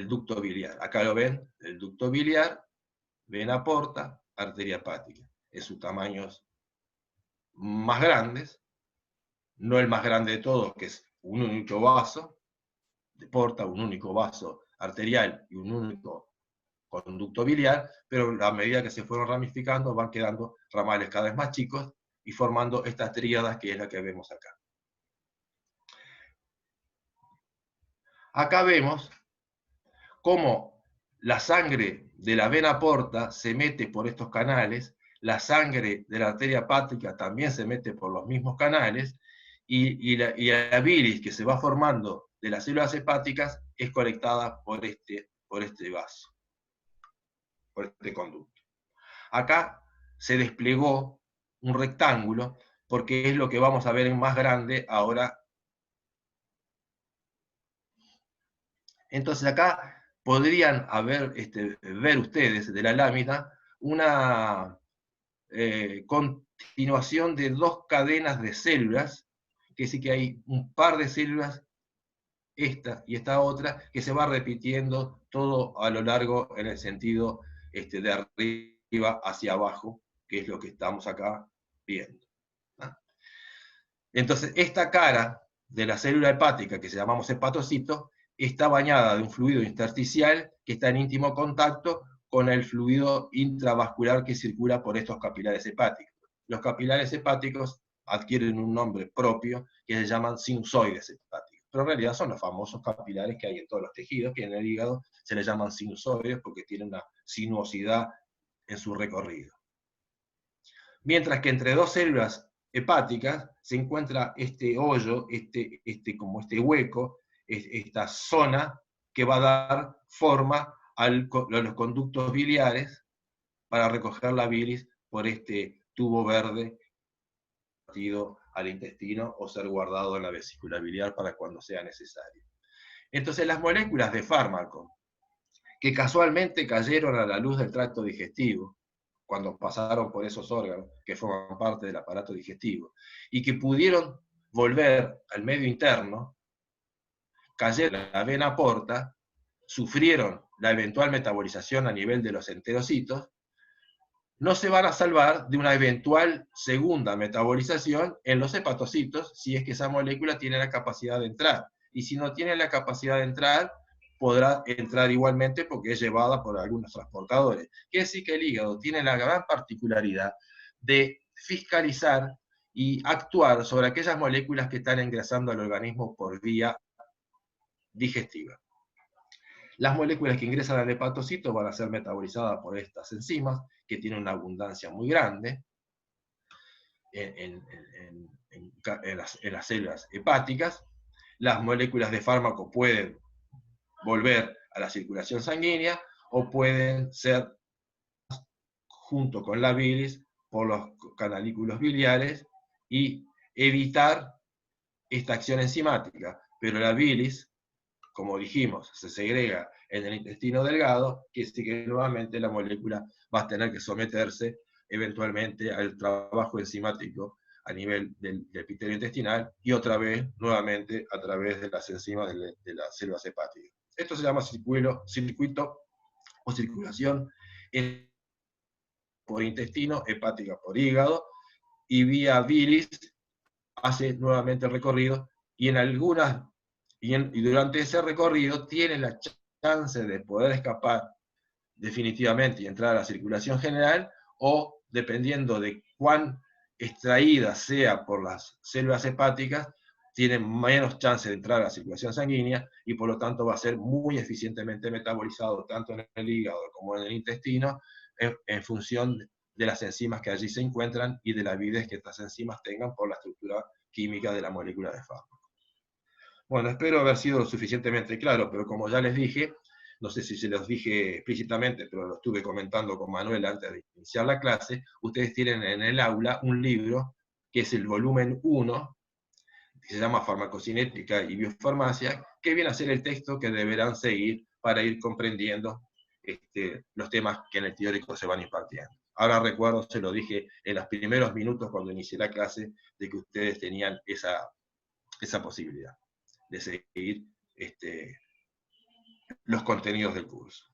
ducto biliar. Acá lo ven, el ducto biliar, vena porta, arteria hepática, en sus tamaños más grandes, no el más grande de todos, que es un único vaso de porta, un único vaso arterial y un único conducto biliar, pero a medida que se fueron ramificando van quedando ramales cada vez más chicos y formando estas tríadas, que es la que vemos acá. Acá vemos cómo la sangre de la vena porta se mete por estos canales, la sangre de la arteria hepática también se mete por los mismos canales, y la bilis que se va formando de las células hepáticas es colectada por este vaso, por este conducto. Acá se desplegó un rectángulo, porque es lo que vamos a ver en más grande ahora. Entonces acá podrían ver ustedes de la lámina una continuación de dos cadenas de células, que sí que hay un par de células, esta y esta otra, que se va repitiendo todo a lo largo en el sentido de arriba hacia abajo, que es lo que estamos acá viendo. ¿No? Entonces, esta cara de la célula hepática, que se llamamos hepatocito, está bañada de un fluido intersticial que está en íntimo contacto con el fluido intravascular que circula por estos capilares hepáticos. Los capilares hepáticos adquieren un nombre propio que se llaman sinusoides hepáticos, pero en realidad son los famosos capilares que hay en todos los tejidos, que en el hígado se les llaman sinusoides porque tienen una sinuosidad en su recorrido. Mientras que entre dos células hepáticas se encuentra este hoyo, como este hueco, esta zona que va a dar forma a los conductos biliares para recoger la bilis por este tubo verde al intestino o ser guardado en la vesícula biliar para cuando sea necesario. Entonces las moléculas de fármaco que casualmente cayeron a la luz del tracto digestivo, cuando pasaron por esos órganos que forman parte del aparato digestivo, y que pudieron volver al medio interno, cayeron en la vena porta, sufrieron la eventual metabolización a nivel de los enterocitos, no se van a salvar de una eventual segunda metabolización en los hepatocitos si es que esa molécula tiene la capacidad de entrar. Y si no tiene la capacidad de entrar, podrá entrar igualmente porque es llevada por algunos transportadores. Quiere decir que el hígado tiene la gran particularidad de fiscalizar y actuar sobre aquellas moléculas que están ingresando al organismo por vía digestiva. Las moléculas que ingresan al hepatocito van a ser metabolizadas por estas enzimas, que tienen una abundancia muy grande en las células hepáticas. Las moléculas de fármaco pueden volver a la circulación sanguínea o pueden ser junto con la bilis por los canalículos biliares y evitar esta acción enzimática. Pero la bilis, como dijimos, se segrega en el intestino delgado, que sí que nuevamente la molécula va a tener que someterse eventualmente al trabajo enzimático a nivel del epitelio intestinal y otra vez, nuevamente, a través de las enzimas de las células hepáticas. Esto se llama circuito o circulación por intestino, hepática por hígado, y vía bilis hace nuevamente el recorrido, y en algunas y durante ese recorrido tiene la chance de poder escapar definitivamente y entrar a la circulación general, o dependiendo de cuán extraída sea por las células hepáticas, tiene menos chance de entrar a la circulación sanguínea y por lo tanto va a ser muy eficientemente metabolizado tanto en el hígado como en el intestino en función de las enzimas que allí se encuentran y de la avidez que estas enzimas tengan por la estructura química de la molécula de fármaco. Bueno, espero haber sido lo suficientemente claro, pero como ya les dije, no sé si se los dije explícitamente, pero lo estuve comentando con Manuel antes de iniciar la clase, ustedes tienen en el aula un libro que es el volumen 1, que se llama Farmacocinética y Biofarmacia, que viene a ser el texto que deberán seguir para ir comprendiendo los temas que en el teórico se van impartiendo. Ahora recuerdo, se lo dije en los primeros minutos cuando inicié la clase, de que ustedes tenían esa posibilidad de seguir los contenidos del curso.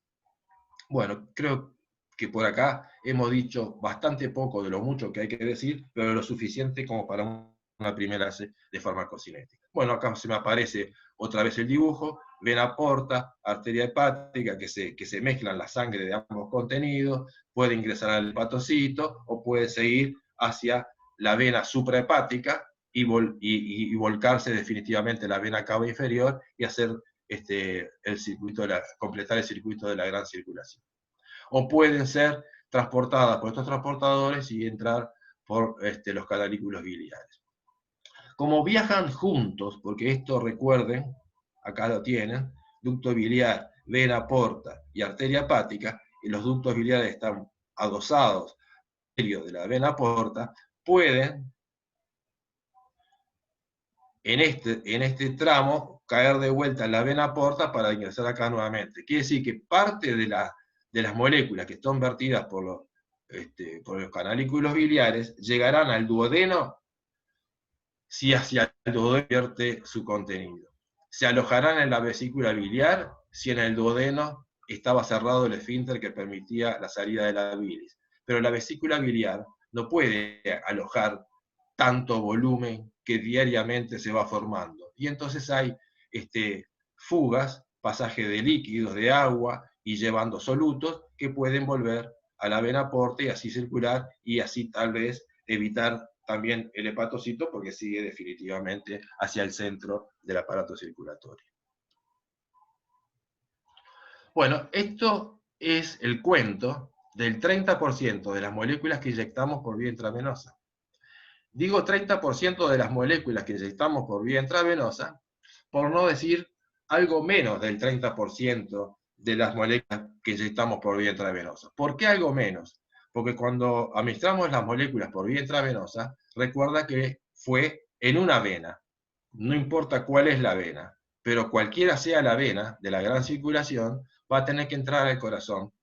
Bueno, creo que por acá hemos dicho bastante poco de lo mucho que hay que decir, pero lo suficiente como para una primera clase de farmacocinética. Bueno, acá se me aparece otra vez el dibujo, vena porta, arteria hepática, que se mezclan la sangre de ambos contenidos, puede ingresar al hepatocito o puede seguir hacia la vena suprahepática y volcarse definitivamente la vena cava inferior y hacer completar el circuito de la gran circulación. O pueden ser transportadas por estos transportadores y entrar por los canalículos biliares. Como viajan juntos, porque esto recuerden, acá lo tienen, ducto biliar, vena porta y arteria hepática, y los ductos biliares están adosados al medio de la vena porta, pueden en este tramo caer de vuelta en la vena porta para ingresar acá nuevamente. Quiere decir que parte de las moléculas que están vertidas por los canalículos biliares llegarán al duodeno si hacia el duodeno vierte su contenido. Se alojarán en la vesícula biliar si en el duodeno estaba cerrado el esfínter que permitía la salida de la bilis. Pero la vesícula biliar no puede alojar tanto volumen que diariamente se va formando. Y entonces hay fugas, pasaje de líquidos, de agua, y llevando solutos que pueden volver a la vena porta y así circular, y así tal vez evitar también el hepatocito porque sigue definitivamente hacia el centro del aparato circulatorio. Bueno, esto es el cuento del 30% de las moléculas que inyectamos por vía intravenosa. Digo 30% de las moléculas que inyectamos por vía intravenosa, por no decir algo menos del 30% de las moléculas que inyectamos por vía intravenosa. ¿Por qué algo menos? Porque cuando administramos las moléculas por vía intravenosa, recuerda que fue en una vena, no importa cuál es la vena, pero cualquiera sea la vena de la gran circulación, va a tener que entrar al corazón.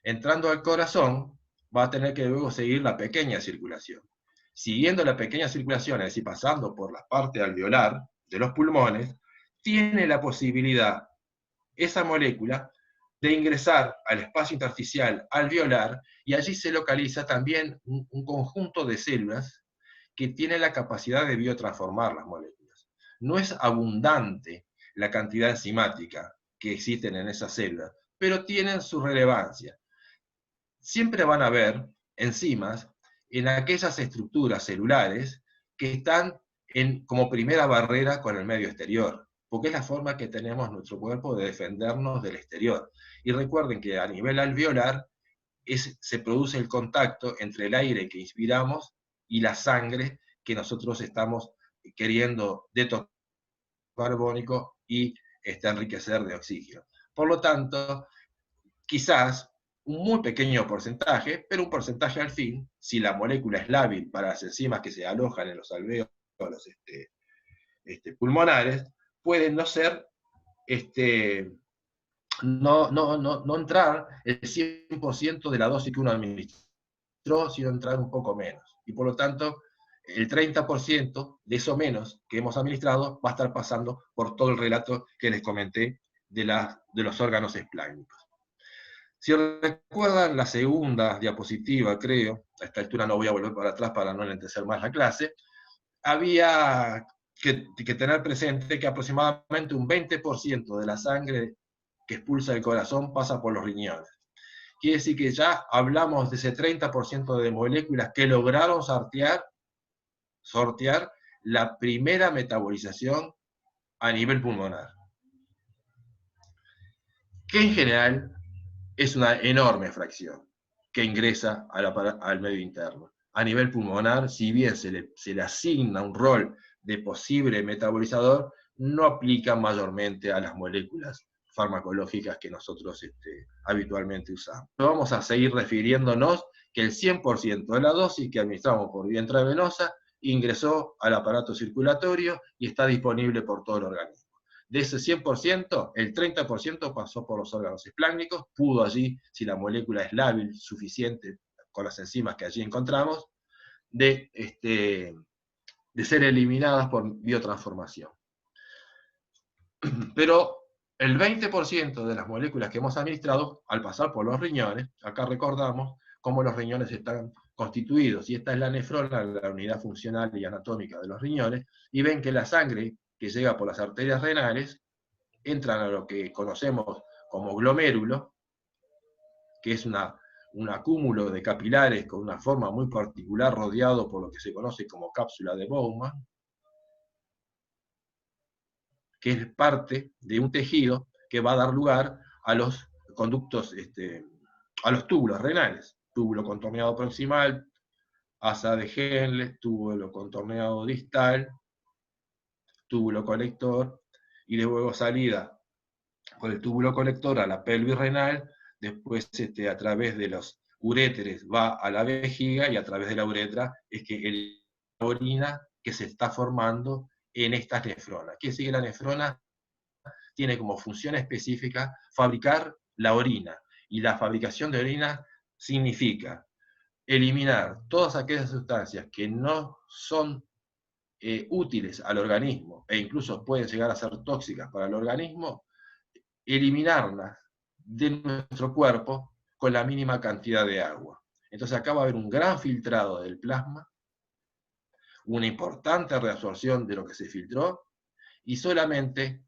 Entrando al corazón, va a tener que luego seguir la pequeña circulación. Siguiendo la pequeña circulación, es decir, pasando por la parte alveolar de los pulmones, tiene la posibilidad esa molécula de ingresar al espacio intersticial alveolar y allí se localiza también un conjunto de células que tiene la capacidad de biotransformar las moléculas. No es abundante la cantidad enzimática que existen en esas células, pero tienen su relevancia. Siempre van a haber enzimas en aquellas estructuras celulares que están como primera barrera con el medio exterior, porque es la forma que tenemos nuestro cuerpo de defendernos del exterior. Y recuerden que a nivel alveolar se produce el contacto entre el aire que inspiramos y la sangre que nosotros estamos queriendo detoxar carbónico y enriquecer de oxígeno. Por lo tanto, quizás un muy pequeño porcentaje, pero un porcentaje al fin, si la molécula es lábil para las enzimas que se alojan en los alvéolos pulmonares, pueden no ser, no entrar el 100% de la dosis que uno administró, sino entrar un poco menos. Y por lo tanto, el 30% de eso menos que hemos administrado va a estar pasando por todo el relato que les comenté de los órganos esplánicos. Si recuerdan la segunda diapositiva, creo, a esta altura no voy a volver para atrás para no enlentecer más la clase, había que tener presente que aproximadamente un 20% de la sangre que expulsa el corazón pasa por los riñones. Quiere decir que ya hablamos de ese 30% de moléculas que lograron sortear la primera metabolización a nivel pulmonar, que en general es una enorme fracción que ingresa al medio interno. A nivel pulmonar, si bien se le asigna un rol de posible metabolizador, no aplica mayormente a las moléculas farmacológicas que nosotros habitualmente usamos. Vamos a seguir refiriéndonos que el 100% de la dosis que administramos por vía intravenosa ingresó al aparato circulatorio y está disponible por todo el organismo. De ese 100%, el 30% pasó por los órganos espláncnicos, pudo allí, si la molécula es lábil, suficiente con las enzimas que allí encontramos, de ser eliminadas por biotransformación. Pero el 20% de las moléculas que hemos administrado, al pasar por los riñones, acá recordamos cómo los riñones están constituidos, y esta es la nefrona, la unidad funcional y anatómica de los riñones, y ven que la sangre que llega por las arterias renales entran a lo que conocemos como glomérulo, que es un acúmulo de capilares con una forma muy particular rodeado por lo que se conoce como cápsula de Bowman, que es parte de un tejido que va a dar lugar a los conductos, a los túbulos renales, túbulo contorneado proximal, asa de Henle, túbulo contorneado distal, túbulo colector, y luego salida por el túbulo colector a la pelvis renal, después a través de los uréteres va a la vejiga, y a través de la uretra es que la orina que se está formando en estas nefronas. Quiere decir que la nefrona tiene como función específica fabricar la orina, y la fabricación de orina significa eliminar todas aquellas sustancias que no son útiles al organismo e incluso pueden llegar a ser tóxicas para el organismo, eliminarlas de nuestro cuerpo con la mínima cantidad de agua. Entonces acá va a haber un gran filtrado del plasma, una importante reabsorción de lo que se filtró, y solamente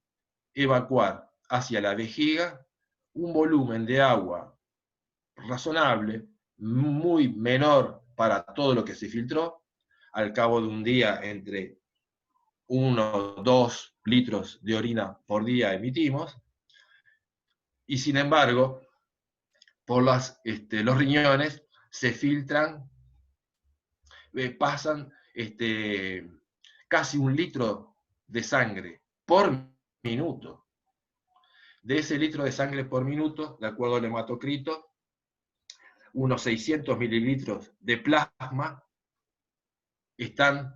evacuar hacia la vejiga un volumen de agua razonable, muy menor para todo lo que se filtró. Al cabo de un día, entre 1 o 2 litros de orina por día emitimos, y sin embargo, por los riñones se filtran, pasan casi 1 litro de sangre por minuto. De ese litro de sangre por minuto, de acuerdo al hematocrito, unos 600 mililitros de plasma están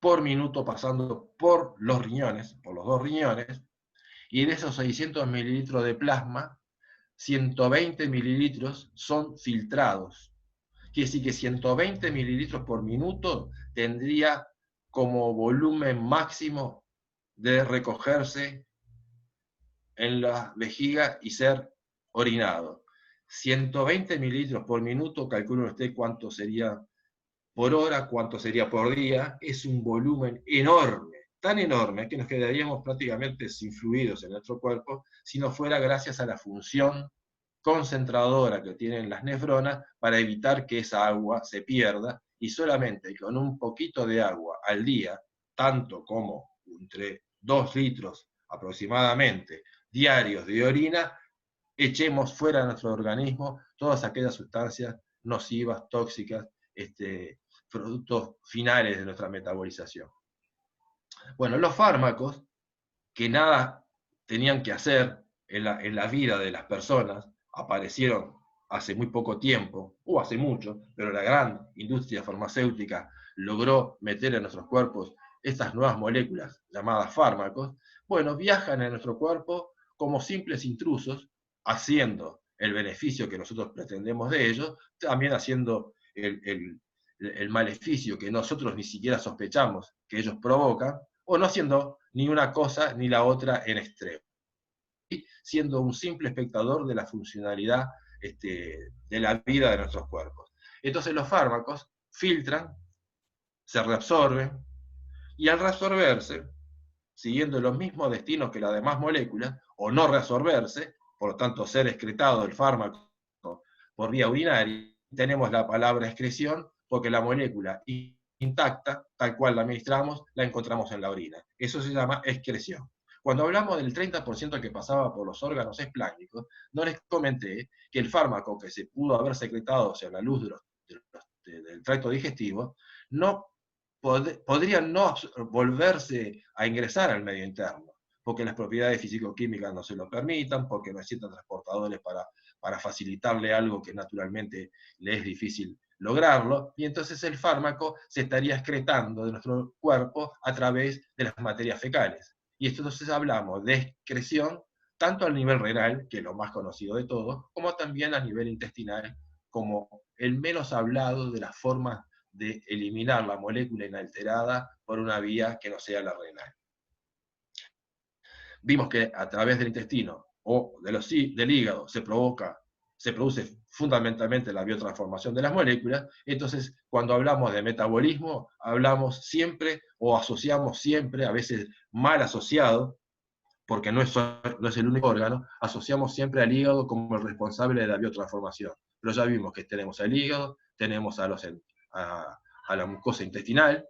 por minuto pasando por los riñones, por los 2 riñones, y de esos 600 mililitros de plasma, 120 mililitros son filtrados. Quiere decir que 120 mililitros por minuto tendría como volumen máximo de recogerse en la vejiga y ser orinado. 120 mililitros por minuto, calcule usted cuánto sería por hora, cuánto sería por día, es un volumen enorme, tan enorme que nos quedaríamos prácticamente sin fluidos en nuestro cuerpo si no fuera gracias a la función concentradora que tienen las nefronas para evitar que esa agua se pierda, y solamente con un poquito de agua al día, tanto como entre 2 litros aproximadamente diarios de orina, echemos fuera de nuestro organismo todas aquellas sustancias nocivas, tóxicas, productos finales de nuestra metabolización. Bueno, los fármacos, que nada tenían que hacer en la vida de las personas, aparecieron hace muy poco tiempo, o hace mucho, pero la gran industria farmacéutica logró meter en nuestros cuerpos estas nuevas moléculas llamadas fármacos. Bueno, viajan en nuestro cuerpo como simples intrusos, haciendo el beneficio que nosotros pretendemos de ellos, también haciendo el maleficio que nosotros ni siquiera sospechamos que ellos provocan, o no haciendo ni una cosa ni la otra en extremo, siendo un simple espectador de la funcionalidad de la vida de nuestros cuerpos. Entonces los fármacos filtran, se reabsorben, y al reabsorberse, siguiendo los mismos destinos que las demás moléculas, o no reabsorberse, por lo tanto ser excretado el fármaco por vía urinaria, tenemos la palabra excreción, porque la molécula intacta, tal cual la administramos, la encontramos en la orina. Eso se llama excreción. Cuando hablamos del 30% que pasaba por los órganos espláncnicos, no les comenté que el fármaco que se pudo haber secretado hacia la luz del tracto digestivo no podrían no volverse a ingresar al medio interno, porque las propiedades físico-químicas no se lo permitan, porque no existen transportadores para facilitarle algo que naturalmente le es difícil lograrlo, y entonces el fármaco se estaría excretando de nuestro cuerpo a través de las materias fecales. Y entonces hablamos de excreción tanto al nivel renal, que es lo más conocido de todo, como también a nivel intestinal, como el menos hablado de las formas de eliminar la molécula inalterada por una vía que no sea la renal. Vimos que a través del intestino o del hígado se produce fundamentalmente la biotransformación de las moléculas. Entonces, cuando hablamos de metabolismo, hablamos siempre o asociamos siempre, a veces mal asociado, porque no es el único órgano, asociamos siempre al hígado como el responsable de la biotransformación. Pero ya vimos que tenemos al hígado, tenemos a la mucosa intestinal,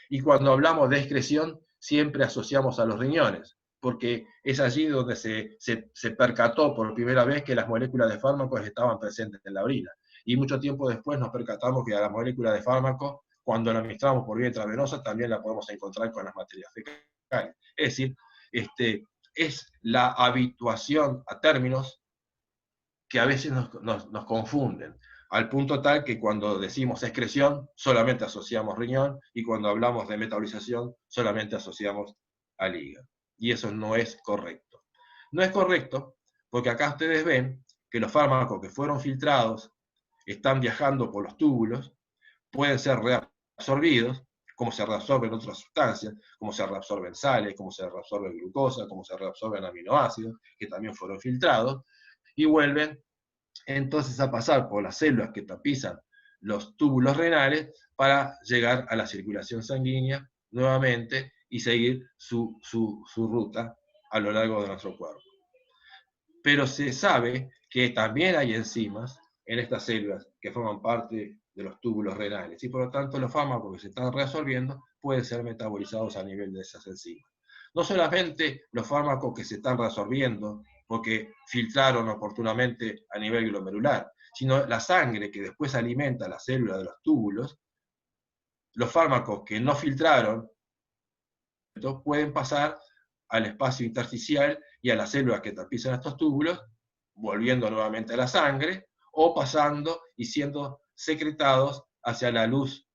y cuando hablamos de excreción, siempre asociamos a los riñones, porque es allí donde se percató por primera vez que las moléculas de fármacos estaban presentes en la orina. Y mucho tiempo después nos percatamos que a la molécula de fármacos, cuando la administramos por vía intravenosa, también la podemos encontrar con las materias fecales. Es decir, es la habituación a términos que a veces nos confunden, al punto tal que cuando decimos excreción solamente asociamos riñón, y cuando hablamos de metabolización solamente asociamos al hígado. Y eso no es correcto. No es correcto porque acá ustedes ven que los fármacos que fueron filtrados están viajando por los túbulos, pueden ser reabsorbidos, como se reabsorben otras sustancias, como se reabsorben sales, como se reabsorbe glucosa, como se reabsorben aminoácidos, que también fueron filtrados, y vuelven entonces a pasar por las células que tapizan los túbulos renales para llegar a la circulación sanguínea nuevamente y seguir su ruta a lo largo de nuestro cuerpo. Pero se sabe que también hay enzimas en estas células que forman parte de los túbulos renales, y por lo tanto los fármacos que se están reabsorbiendo pueden ser metabolizados a nivel de esas enzimas. No solamente los fármacos que se están reabsorbiendo porque filtraron oportunamente a nivel glomerular, sino la sangre que después alimenta las células de los túbulos, los fármacos que no filtraron pueden pasar al espacio intersticial y a las células que tapizan estos túbulos, volviendo nuevamente a la sangre, o pasando y siendo secretados hacia la luz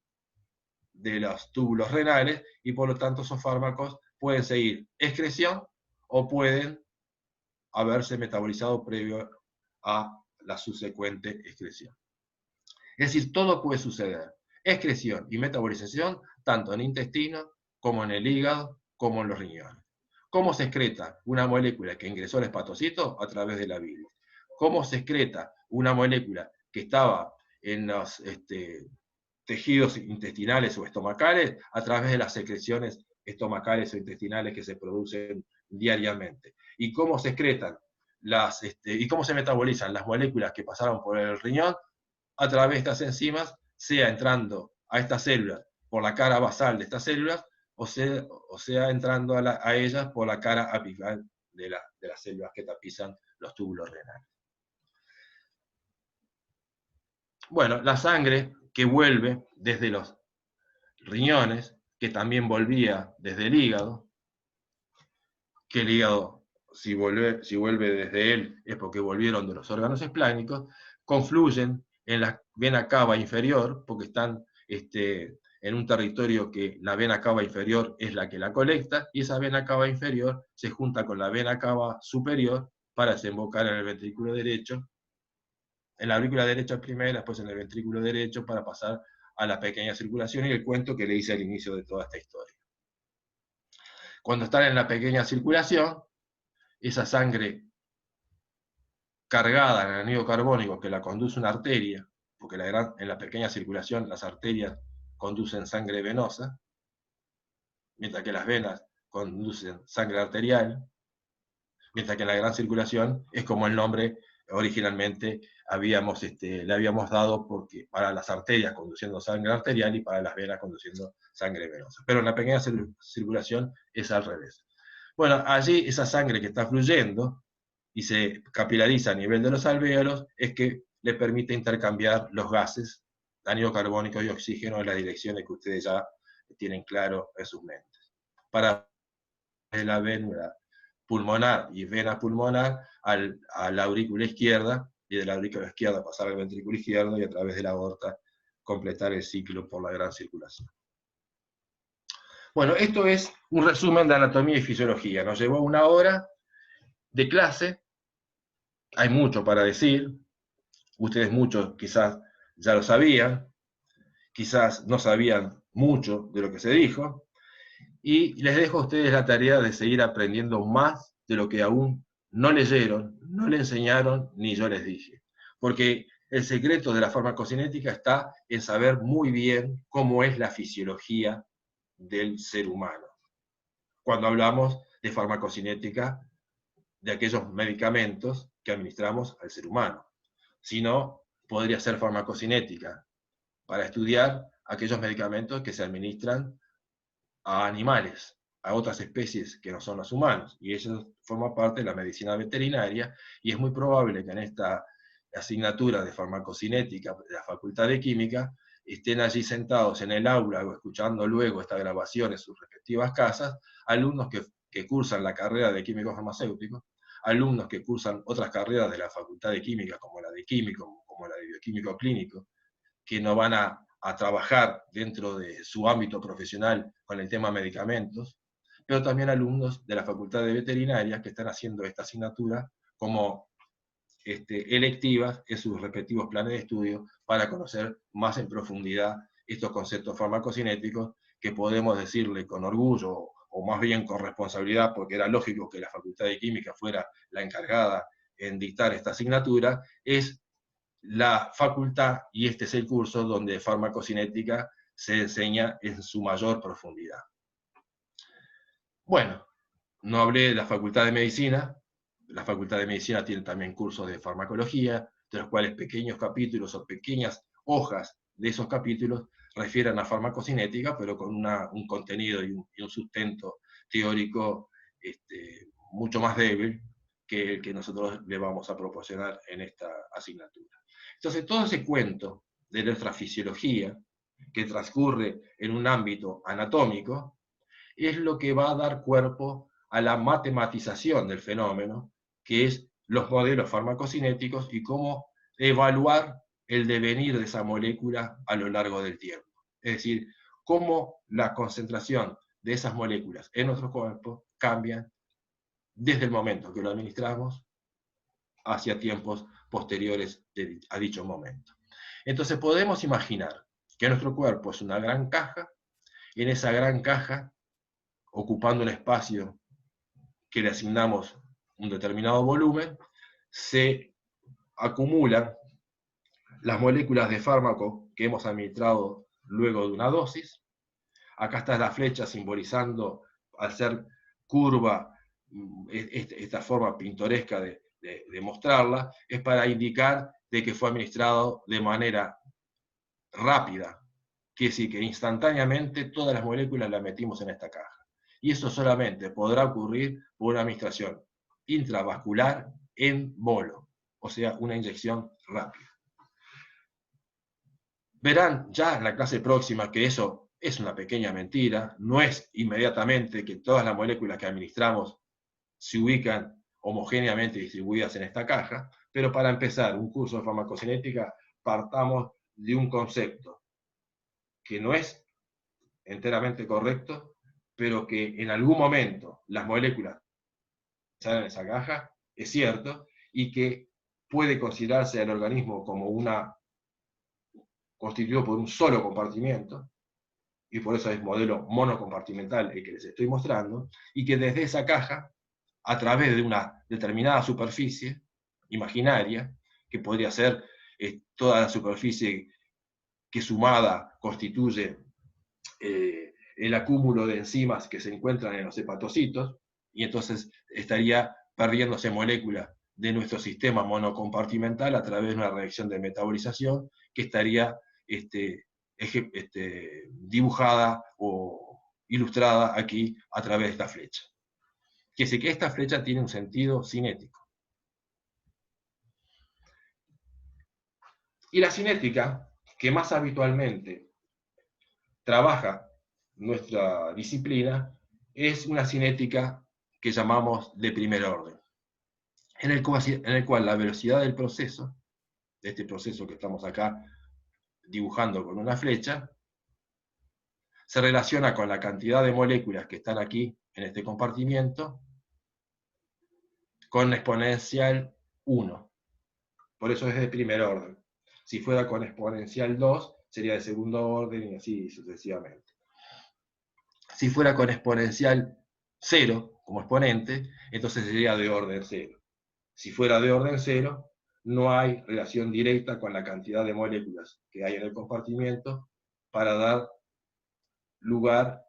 de los túbulos renales, y por lo tanto esos fármacos pueden seguir excreción o pueden haberse metabolizado previo a la subsecuente excreción. Es decir, todo puede suceder. Excreción y metabolización, tanto en el intestino, como en el hígado, como en los riñones. ¿Cómo se excreta una molécula que ingresó al hepatocito? A través de la bilis. ¿Cómo se excreta una molécula que estaba en los tejidos intestinales o estomacales? A través de las secreciones estomacales o intestinales que se producen diariamente. ¿Y cómo se excretan y cómo se metabolizan las moléculas que pasaron por el riñón? A través de estas enzimas, sea entrando a estas células por la cara basal de estas células, o sea entrando a ellas por la cara apical de las células que tapizan los túbulos renales. Bueno, la sangre que vuelve desde los riñones, que también volvía desde el hígado, que el hígado, si vuelve desde él, es porque volvieron de los órganos esplánicos, confluyen en la vena cava inferior, porque están en un territorio que la vena cava inferior es la que la colecta, y esa vena cava inferior se junta con la vena cava superior para desembocar en el ventrículo derecho, en la aurícula derecha primero, después en el ventrículo derecho, para pasar a la pequeña circulación, y el cuento que le hice al inicio de toda esta historia. Cuando están en la pequeña circulación, esa sangre cargada en el anhídrido carbónico que la conduce una arteria, porque en la pequeña circulación las arterias conducen sangre venosa, mientras que las venas conducen sangre arterial, mientras que en la gran circulación es como el nombre originalmente le habíamos dado, porque para las arterias conduciendo sangre arterial y para las venas conduciendo sangre venosa. Pero en la pequeña circulación es al revés. Bueno, allí esa sangre que está fluyendo y se capilariza a nivel de los alvéolos es que le permite intercambiar los gases, anhídrido carbónico y oxígeno, en las direcciones que ustedes ya tienen claro en sus mentes. Para la vena pulmonar y vena pulmonar a la aurícula izquierda, y de la aurícula izquierda pasar al ventrículo izquierdo y a través de la aorta completar el ciclo por la gran circulación. Bueno, esto es un resumen de anatomía y fisiología. Nos llevó una hora de clase, hay mucho para decir, ustedes muchos quizás ya lo sabían, quizás no sabían mucho de lo que se dijo, y les dejo a ustedes la tarea de seguir aprendiendo más de lo que aún no leyeron, no le enseñaron, ni yo les dije. Porque el secreto de la farmacocinética está en saber muy bien cómo es la fisiología del ser humano. Cuando hablamos de farmacocinética, de aquellos medicamentos que administramos al ser humano. Si no, podría ser farmacocinética para estudiar aquellos medicamentos que se administran a animales, a otras especies que no son los humanos, y eso forma parte de la medicina veterinaria, y es muy probable que en esta asignatura de farmacocinética de la Facultad de Química estén allí sentados en el aula o escuchando luego esta grabación en sus respectivas casas, alumnos que cursan la carrera de químico farmacéutico, alumnos que cursan otras carreras de la Facultad de Química, como la de químico, como la de bioquímico clínico, que no van a trabajar dentro de su ámbito profesional con el tema medicamentos, pero también alumnos de la Facultad de Veterinaria que están haciendo esta asignatura como electivas en sus respectivos planes de estudio para conocer más en profundidad estos conceptos farmacocinéticos que podemos decirle con orgullo, o más bien con responsabilidad, porque era lógico que la Facultad de Química fuera la encargada en dictar esta asignatura, es la facultad, y este es el curso donde farmacocinética se enseña en su mayor profundidad. Bueno, no hablé de la Facultad de Medicina. La Facultad de Medicina tiene también cursos de farmacología, de los cuales pequeños capítulos o pequeñas hojas de esos capítulos refieren a farmacocinética, pero con un contenido y un sustento teórico mucho más débil que el que nosotros le vamos a proporcionar en esta asignatura. Entonces, todo ese cuento de nuestra fisiología que transcurre en un ámbito anatómico, es lo que va a dar cuerpo a la matematización del fenómeno, que es los modelos farmacocinéticos y cómo evaluar el devenir de esa molécula a lo largo del tiempo. Es decir, cómo la concentración de esas moléculas en nuestro cuerpo cambian desde el momento que lo administramos hacia tiempos posteriores a dicho momento. Entonces podemos imaginar que nuestro cuerpo es una gran caja, en esa gran caja, ocupando un espacio que le asignamos un determinado volumen, se acumulan las moléculas de fármaco que hemos administrado luego de una dosis. Acá está la flecha simbolizando, al ser curva, esta forma pintoresca de mostrarla, es para indicar de que fue administrado de manera rápida, quiere decir que instantáneamente todas las moléculas las metimos en esta caja. Y eso solamente podrá ocurrir por una administración intravascular en bolo, o sea, una inyección rápida. Verán ya en la clase próxima que eso es una pequeña mentira, no es inmediatamente que todas las moléculas que administramos se ubican homogéneamente distribuidas en esta caja, pero para empezar un curso de farmacocinética partamos de un concepto que no es enteramente correcto, pero que en algún momento las moléculas salen en esa caja, es cierto, y que puede considerarse al organismo como constituido por un solo compartimiento, y por eso es modelo monocompartimental el que les estoy mostrando, y que desde esa caja, a través de una determinada superficie imaginaria, que podría ser toda la superficie que sumada constituye el acúmulo de enzimas que se encuentran en los hepatocitos, y entonces estaría perdiéndose moléculas de nuestro sistema monocompartimental a través de una reacción de metabolización que estaría dibujada o ilustrada aquí a través de esta flecha. Que sé que esta flecha tiene un sentido cinético. Y la cinética, que más habitualmente trabaja nuestra disciplina, es una cinética que llamamos de primer orden, en el cual la velocidad del proceso, de este proceso que estamos acá dibujando con una flecha, se relaciona con la cantidad de moléculas que están aquí en este compartimiento con exponencial 1. Por eso es de primer orden. Si fuera con exponencial 2, sería de segundo orden y así sucesivamente. Si fuera con exponencial 0 como exponente, entonces sería de orden 0. Si fuera de orden 0, no hay relación directa con la cantidad de moléculas que hay en el compartimiento para dar lugar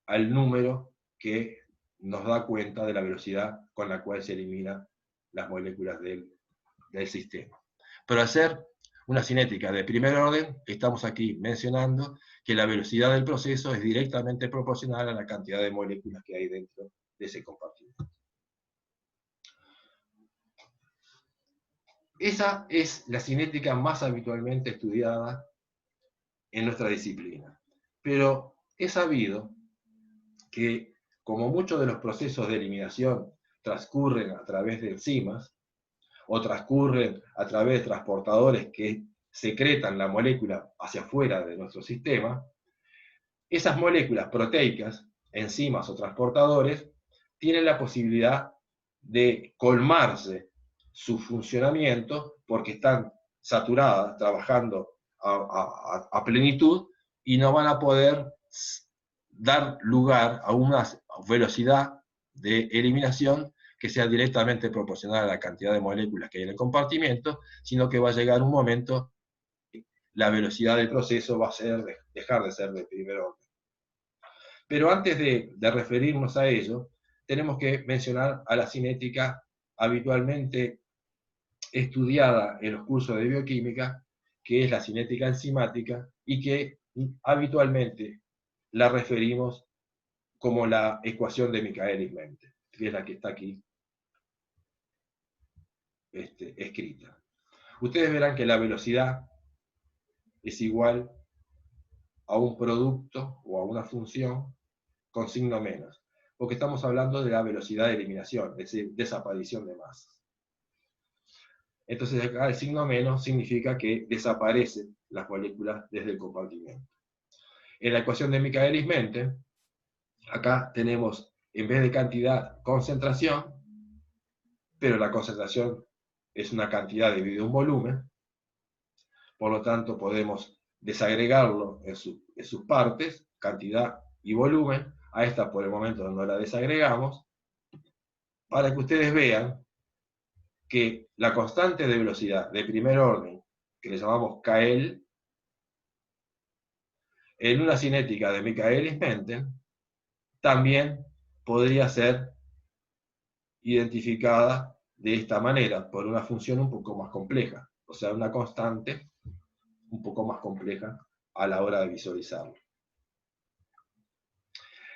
al número que nos da cuenta de la velocidad con la cual se eliminan las moléculas del sistema. Pero al ser una cinética de primer orden, estamos aquí mencionando que la velocidad del proceso es directamente proporcional a la cantidad de moléculas que hay dentro de ese compartimiento. Esa es la cinética más habitualmente estudiada en nuestra disciplina. Pero es sabido que, como muchos de los procesos de eliminación transcurren a través de enzimas, o transcurren a través de transportadores que secretan la molécula hacia afuera de nuestro sistema, esas moléculas proteicas, enzimas o transportadores, tienen la posibilidad de colmarse su funcionamiento porque están saturadas, trabajando a plenitud, y no van a poder dar lugar a una velocidad de eliminación que sea directamente proporcional a la cantidad de moléculas que hay en el compartimento, sino que va a llegar un momento que la velocidad del proceso va a dejar de ser de primer orden. Pero antes de referirnos a ello, tenemos que mencionar a la cinética habitualmente estudiada en los cursos de bioquímica, que es la cinética enzimática, y que habitualmente la referimos como la ecuación de Michaelis-Menten, que es la que está aquí escrita. Ustedes verán que la velocidad es igual a un producto o a una función con signo menos, porque estamos hablando de la velocidad de eliminación, es decir, desaparición de masas. Entonces acá el signo menos significa que desaparecen las moléculas desde el compartimiento. En la ecuación de Michaelis-Menten, acá tenemos, en vez de cantidad, concentración, pero la concentración es una cantidad dividida un volumen, por lo tanto podemos desagregarlo en sus partes, cantidad y volumen. A esta por el momento no la desagregamos, para que ustedes vean que la constante de velocidad de primer orden, que le llamamos KL, en una cinética de Michaelis-Menten, también podría ser identificada de esta manera, por una función un poco más compleja, o sea, una constante un poco más compleja a la hora de visualizarlo.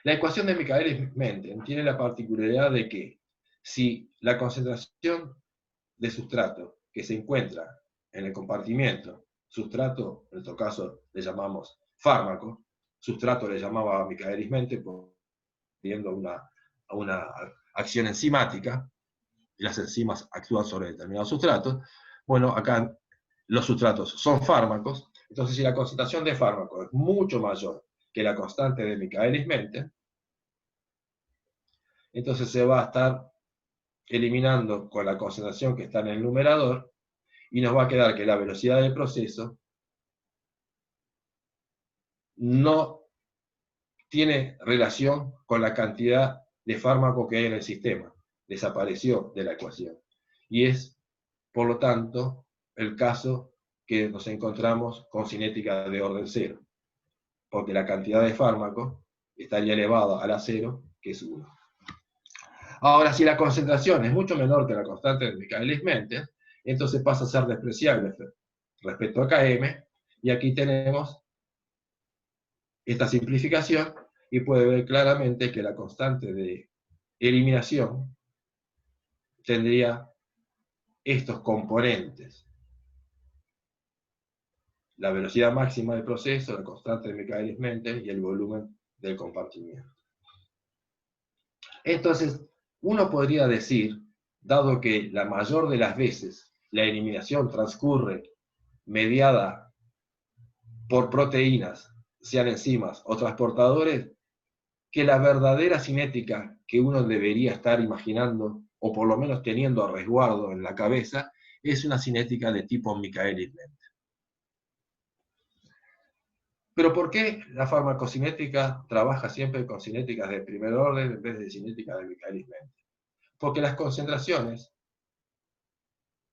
La ecuación de Michaelis-Menten tiene la particularidad de que si la concentración de sustrato que se encuentra en el compartimiento, sustrato, en nuestro caso le llamamos fármaco, sustrato le llamaba Michaelis-Menten viendo una acción enzimática, y las enzimas actúan sobre determinados sustratos. Bueno, acá los sustratos son fármacos, entonces si la concentración de fármaco es mucho mayor que la constante de Michaelis-Menten, entonces se va a estar eliminando con la concentración que está en el numerador, y nos va a quedar que la velocidad del proceso no tiene relación con la cantidad de fármaco que hay en el sistema, desapareció de la ecuación. Y es, por lo tanto, el caso que nos encontramos con cinética de orden cero, porque la cantidad de fármaco estaría elevada a la cero, que es 1. Ahora, si la concentración es mucho menor que la constante de Michaelis-Menten, entonces pasa a ser despreciable respecto a Km, y aquí tenemos esta simplificación, y puede ver claramente que la constante de eliminación tendría estos componentes: la velocidad máxima del proceso, la constante de Michaelis-Menten y el volumen del compartimiento. Entonces, uno podría decir, dado que la mayor de las veces la eliminación transcurre mediada por proteínas, sean enzimas o transportadores, que la verdadera cinética que uno debería estar imaginando, o por lo menos teniendo a resguardo en la cabeza, es una cinética de tipo Michaelis-Menten. Pero ¿por qué la farmacocinética trabaja siempre con cinéticas de primer orden en vez de cinéticas de Michaelis-Menten? Porque las concentraciones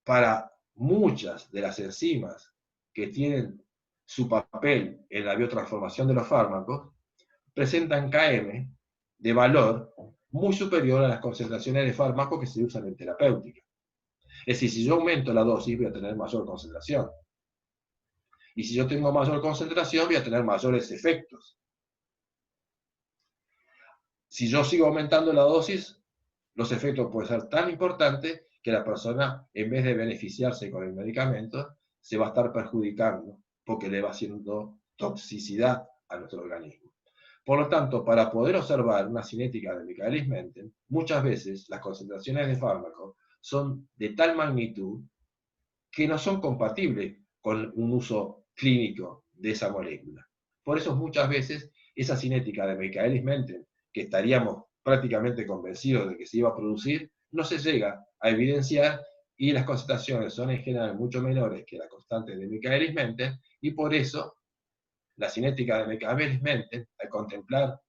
para muchas de las enzimas que tienen su papel en la biotransformación de los fármacos presentan Km de valor muy superior a las concentraciones de fármacos que se usan en terapéutica. Es decir, si yo aumento la dosis voy a tener mayor concentración. Y si yo tengo mayor concentración voy a tener mayores efectos. Si yo sigo aumentando la dosis, los efectos pueden ser tan importantes que la persona, en vez de beneficiarse con el medicamento, se va a estar perjudicando porque le va haciendo toxicidad a nuestro organismo. Por lo tanto, para poder observar una cinética de Michaelis-Menten, muchas veces las concentraciones de fármacos son de tal magnitud que no son compatibles con un uso clínico de esa molécula. Por eso muchas veces esa cinética de Michaelis-Menten, que estaríamos prácticamente convencidos de que se iba a producir, no se llega a evidenciar, y las concentraciones son en general mucho menores que la constante de Michaelis-Menten, y por eso la cinética de Michaelis-Menten, al contemplar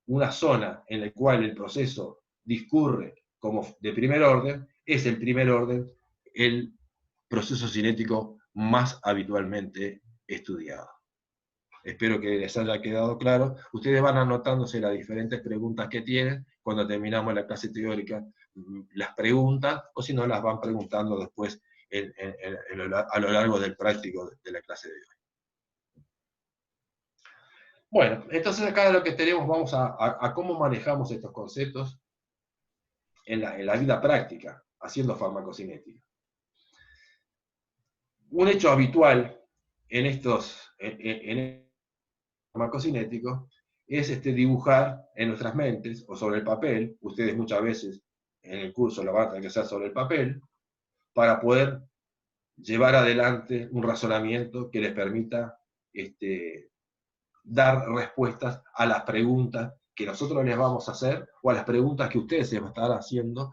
una zona en la cual el proceso discurre como de primer orden, es el primer orden el proceso cinético más habitualmente estudiado. Espero que les haya quedado claro. Ustedes van anotándose las diferentes preguntas que tienen. Cuando terminamos la clase teórica, las preguntan, o si no, las van preguntando después a lo largo del práctico de la clase de hoy. Bueno, entonces acá lo que tenemos, vamos a cómo manejamos estos conceptos en la vida práctica, haciendo farmacocinética. Un hecho habitual en farmacocinético es dibujar en nuestras mentes o sobre el papel, ustedes muchas veces en el curso lo van a tener que hacer sobre el papel, para poder llevar adelante un razonamiento que les permita dar respuestas a las preguntas que nosotros les vamos a hacer o a las preguntas que ustedes se van a estar haciendo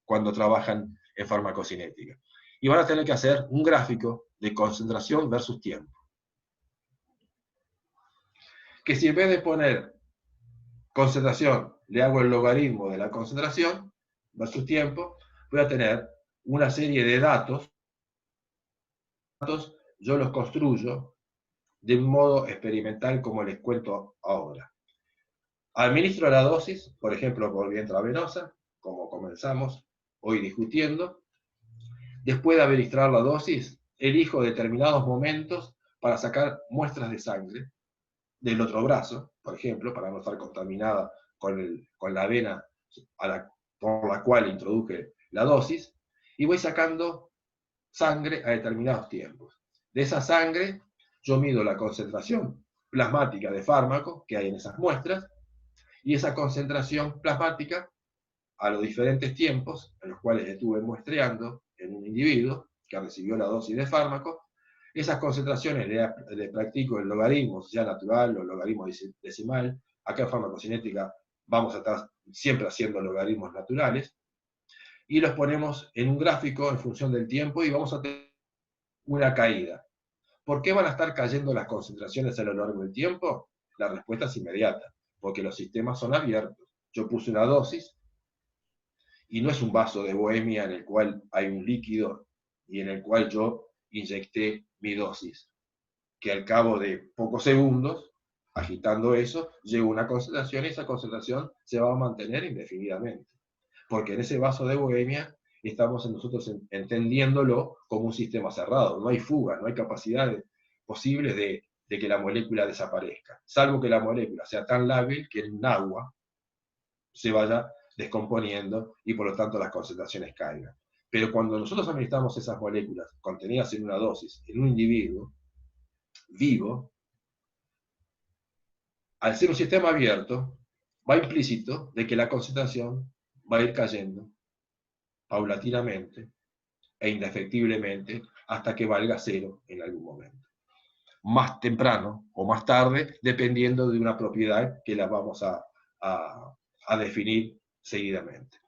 cuando trabajan en farmacocinética. Y van a tener que hacer un gráfico de concentración versus tiempo. Que si en vez de poner concentración le hago el logaritmo de la concentración versus tiempo, voy a tener una serie de datos, yo los construyo de un modo experimental como les cuento ahora. Administro la dosis, por ejemplo, por vía intravenosa, como comenzamos hoy discutiendo. Después de administrar la dosis, elijo determinados momentos para sacar muestras de sangre del otro brazo, por ejemplo, para no estar contaminada con la vena por la cual introduje la dosis, y voy sacando sangre a determinados tiempos. De esa sangre, yo mido la concentración plasmática de fármaco que hay en esas muestras, y esa concentración plasmática a los diferentes tiempos en los cuales estuve muestreando en un individuo que recibió la dosis de fármaco, esas concentraciones le practico el logaritmo, sea natural o logaritmo decimal. Acá en farmacocinética vamos a estar siempre haciendo logaritmos naturales, y los ponemos en un gráfico en función del tiempo y vamos a tener una caída. ¿Por qué van a estar cayendo las concentraciones a lo largo del tiempo? La respuesta es inmediata, porque los sistemas son abiertos. Yo puse una dosis, y no es un vaso de bohemia en el cual hay un líquido y en el cual yo inyecté mi dosis, que al cabo de pocos segundos, agitando eso, llegó una concentración y esa concentración se va a mantener indefinidamente. Porque en ese vaso de bohemia estamos nosotros entendiéndolo como un sistema cerrado, no hay fuga, no hay capacidades posibles de que la molécula desaparezca, salvo que la molécula sea tan lábil que en agua se vaya descomponiendo y por lo tanto las concentraciones caigan. Pero cuando nosotros administramos esas moléculas contenidas en una dosis, en un individuo vivo, al ser un sistema abierto, va implícito de que la concentración va a ir cayendo paulatinamente e indefectiblemente hasta que valga cero en algún momento. Más temprano o más tarde, dependiendo de una propiedad que la vamos a definir seguidamente.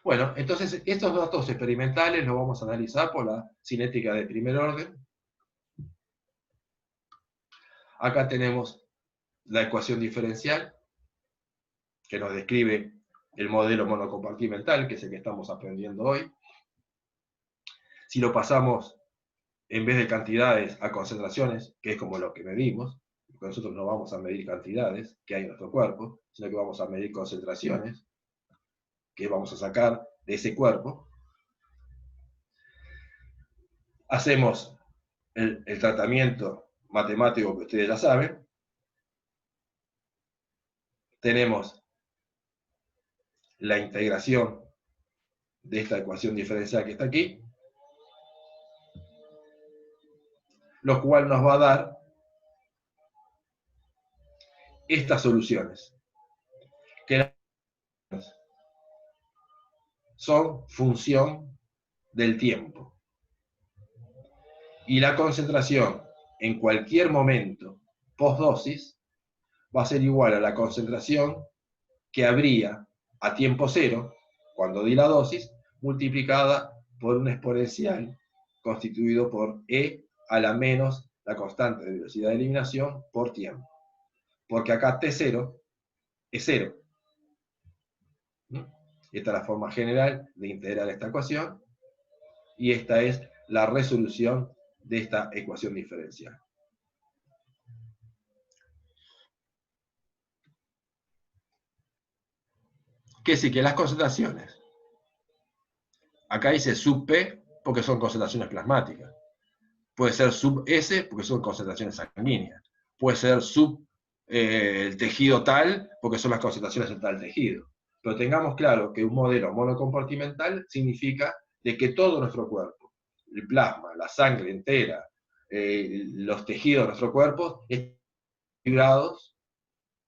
Bueno, entonces estos datos experimentales los vamos a analizar por la cinética de primer orden. Acá tenemos la ecuación diferencial, que nos describe el modelo monocompartimental, que es el que estamos aprendiendo hoy. Si lo pasamos, en vez de cantidades, a concentraciones, que es como lo que medimos, porque nosotros no vamos a medir cantidades que hay en nuestro cuerpo, sino que vamos a medir concentraciones, que vamos a sacar de ese cuerpo. Hacemos el tratamiento matemático que ustedes ya saben. Tenemos la integración de esta ecuación diferencial que está aquí, lo cual nos va a dar estas soluciones, que son función del tiempo. Y la concentración en cualquier momento postdosis va a ser igual a la concentración que habría a tiempo cero, cuando di la dosis, multiplicada por un exponencial constituido por E a la menos la constante de velocidad de eliminación por tiempo. Porque acá T0 es 0. Esta es la forma general de integrar esta ecuación, y esta es la resolución de esta ecuación diferencial. ¿Qué sí? Que las concentraciones. Acá dice sub P porque son concentraciones plasmáticas. Puede ser sub S porque son concentraciones sanguíneas. Puede ser sub el tejido tal porque son las concentraciones en tal tejido. Pero tengamos claro que un modelo monocompartimental significa de que todo nuestro cuerpo, el plasma, la sangre entera, los tejidos de nuestro cuerpo están equilibrados,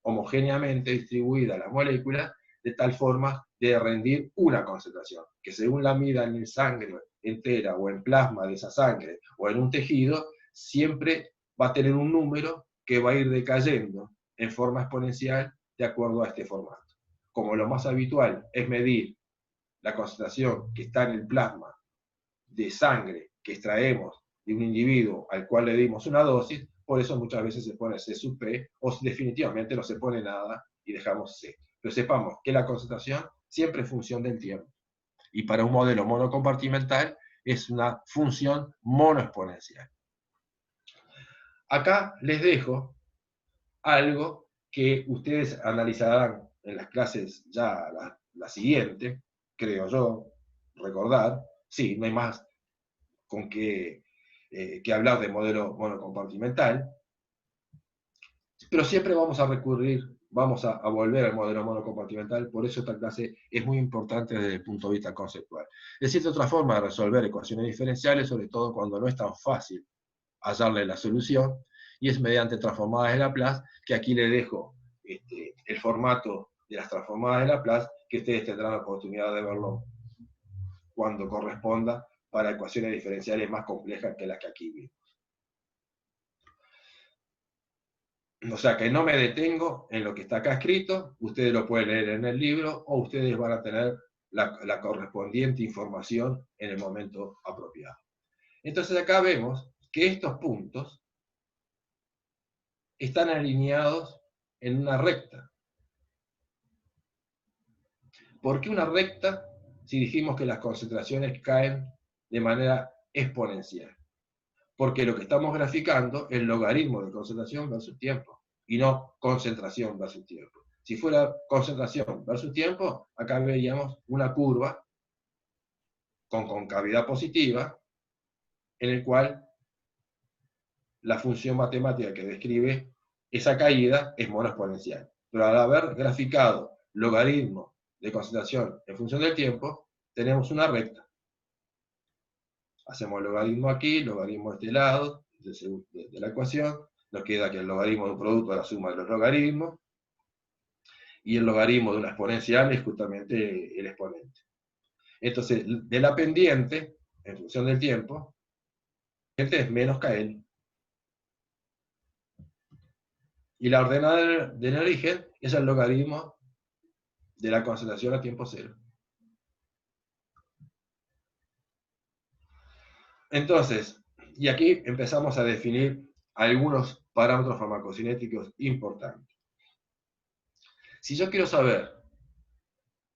homogéneamente distribuidas las moléculas, de tal forma de rendir una concentración, que según la mida en sangre entera, o en plasma de esa sangre, o en un tejido, siempre va a tener un número que va a ir decayendo en forma exponencial de acuerdo a este formato. Como lo más habitual es medir la concentración que está en el plasma de sangre que extraemos de un individuo al cual le dimos una dosis, por eso muchas veces se pone C sub P, o definitivamente no se pone nada y dejamos C. Pero sepamos que la concentración siempre es función del tiempo. Y para un modelo monocompartimental es una función monoexponencial. Acá les dejo algo que ustedes analizarán en las clases ya la siguiente, creo yo, recordar. Sí, no hay más con que hablar de modelo monocompartimental, pero siempre vamos a recurrir, vamos a volver al modelo monocompartimental, por eso esta clase es muy importante desde el punto de vista conceptual. Existe otra forma de resolver ecuaciones diferenciales, sobre todo cuando no es tan fácil hallarle la solución, y es mediante transformadas de Laplace, que aquí les dejo el formato de las transformadas de Laplace, que ustedes tendrán la oportunidad de verlo cuando corresponda para ecuaciones diferenciales más complejas que las que aquí vimos. O sea que no me detengo en lo que está acá escrito, ustedes lo pueden leer en el libro, o ustedes van a tener la correspondiente información en el momento apropiado. Entonces acá vemos que estos puntos están alineados en una recta. ¿Por qué una recta si dijimos que las concentraciones caen de manera exponencial? Porque lo que estamos graficando es el logaritmo de concentración versus tiempo, y no concentración versus tiempo. Si fuera concentración versus tiempo, acá veríamos una curva con concavidad positiva, en el cual la función matemática que describe esa caída es monoexponencial. Pero al haber graficado logaritmo de concentración en función del tiempo, tenemos una recta. Hacemos logaritmo aquí, logaritmo de este lado, de la ecuación, nos queda que el logaritmo de un producto es la suma de los logaritmos, y el logaritmo de una exponencial es justamente el exponente. Entonces, de la pendiente, en función del tiempo, es menos KL. Y la ordenada del origen es el logaritmo de la concentración a tiempo cero. Entonces, y aquí empezamos a definir algunos parámetros farmacocinéticos importantes. Si yo quiero saber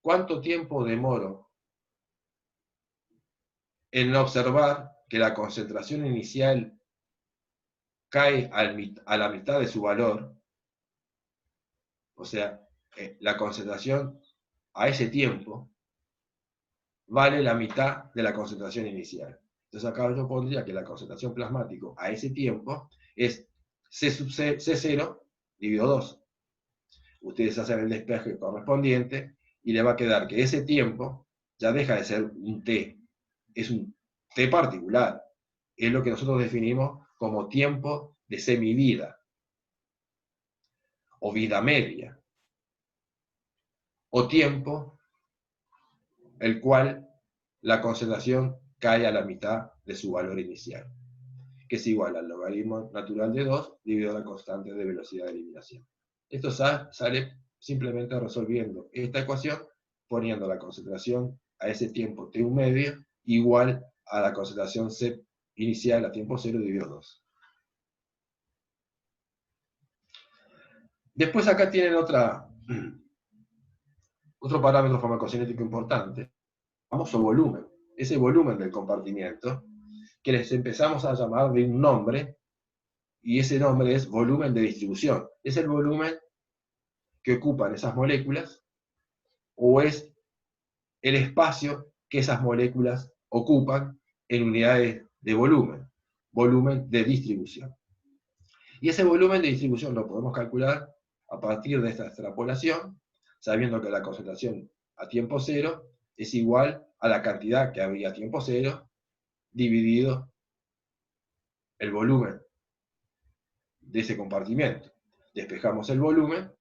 cuánto tiempo demoro en observar que la concentración inicial cae a la mitad de su valor, o sea, la concentración a ese tiempo vale la mitad de la concentración inicial. Entonces acá yo pondría que la concentración plasmática a ese tiempo es C sub C0 dividido 2. Ustedes hacen el despeje correspondiente y le va a quedar que ese tiempo ya deja de ser un T, es un T particular. Es lo que nosotros definimos como tiempo de semivida, o vida media, o tiempo el cual la concentración cae a la mitad de su valor inicial, que es igual al logaritmo natural de 2 dividido a la constante de velocidad de eliminación. Esto sale simplemente resolviendo esta ecuación, poniendo la concentración a ese tiempo T1 medio igual a la concentración C inicial a tiempo 0 dividido 2. Después acá tienen otro parámetro farmacocinético importante, el famoso volumen. Ese volumen del compartimiento, que les empezamos a llamar de un nombre, y ese nombre es volumen de distribución. Es el volumen que ocupan esas moléculas, o es el espacio que esas moléculas ocupan en unidades de volumen de distribución. Y ese volumen de distribución lo podemos calcular a partir de esta extrapolación, sabiendo que la concentración a tiempo cero es igual a la cantidad que había a tiempo cero dividido el volumen de ese compartimento. Despejamos el volumen,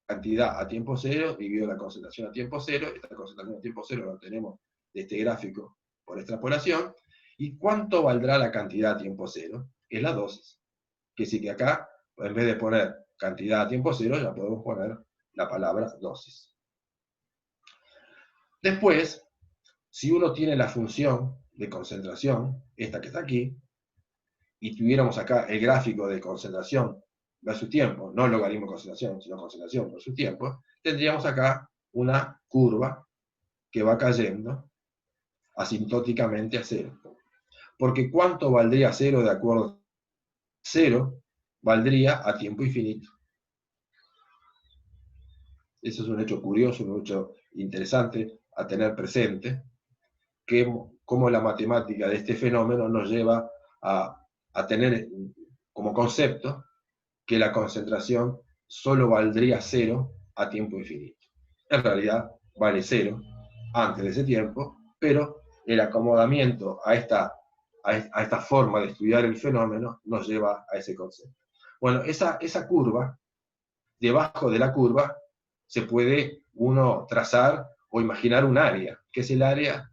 cantidad a tiempo cero, dividido la concentración a tiempo cero. Esta concentración a tiempo cero la obtenemos de este gráfico por extrapolación. ¿Y cuánto valdrá la cantidad a tiempo cero? Es la dosis. Que sí que acá, en vez de poner cantidad a tiempo cero, ya podemos poner la palabra dosis. Después, si uno tiene la función de concentración, esta que está aquí, y tuviéramos acá el gráfico de concentración versus tiempo, no logaritmo de concentración, sino concentración versus tiempo, tendríamos acá una curva que va cayendo asintóticamente a cero. Porque ¿cuánto valdría cero de acuerdo a cero? Valdría a tiempo infinito. Eso es un hecho curioso, un hecho interesante a tener presente, que cómo la matemática de este fenómeno nos lleva a tener como concepto que la concentración solo valdría cero a tiempo infinito. En realidad vale cero antes de ese tiempo, pero el acomodamiento a esta forma de estudiar el fenómeno nos lleva a ese concepto. Bueno, esa curva, debajo de la curva, se puede uno trazar o imaginar un área. ¿Qué es el área?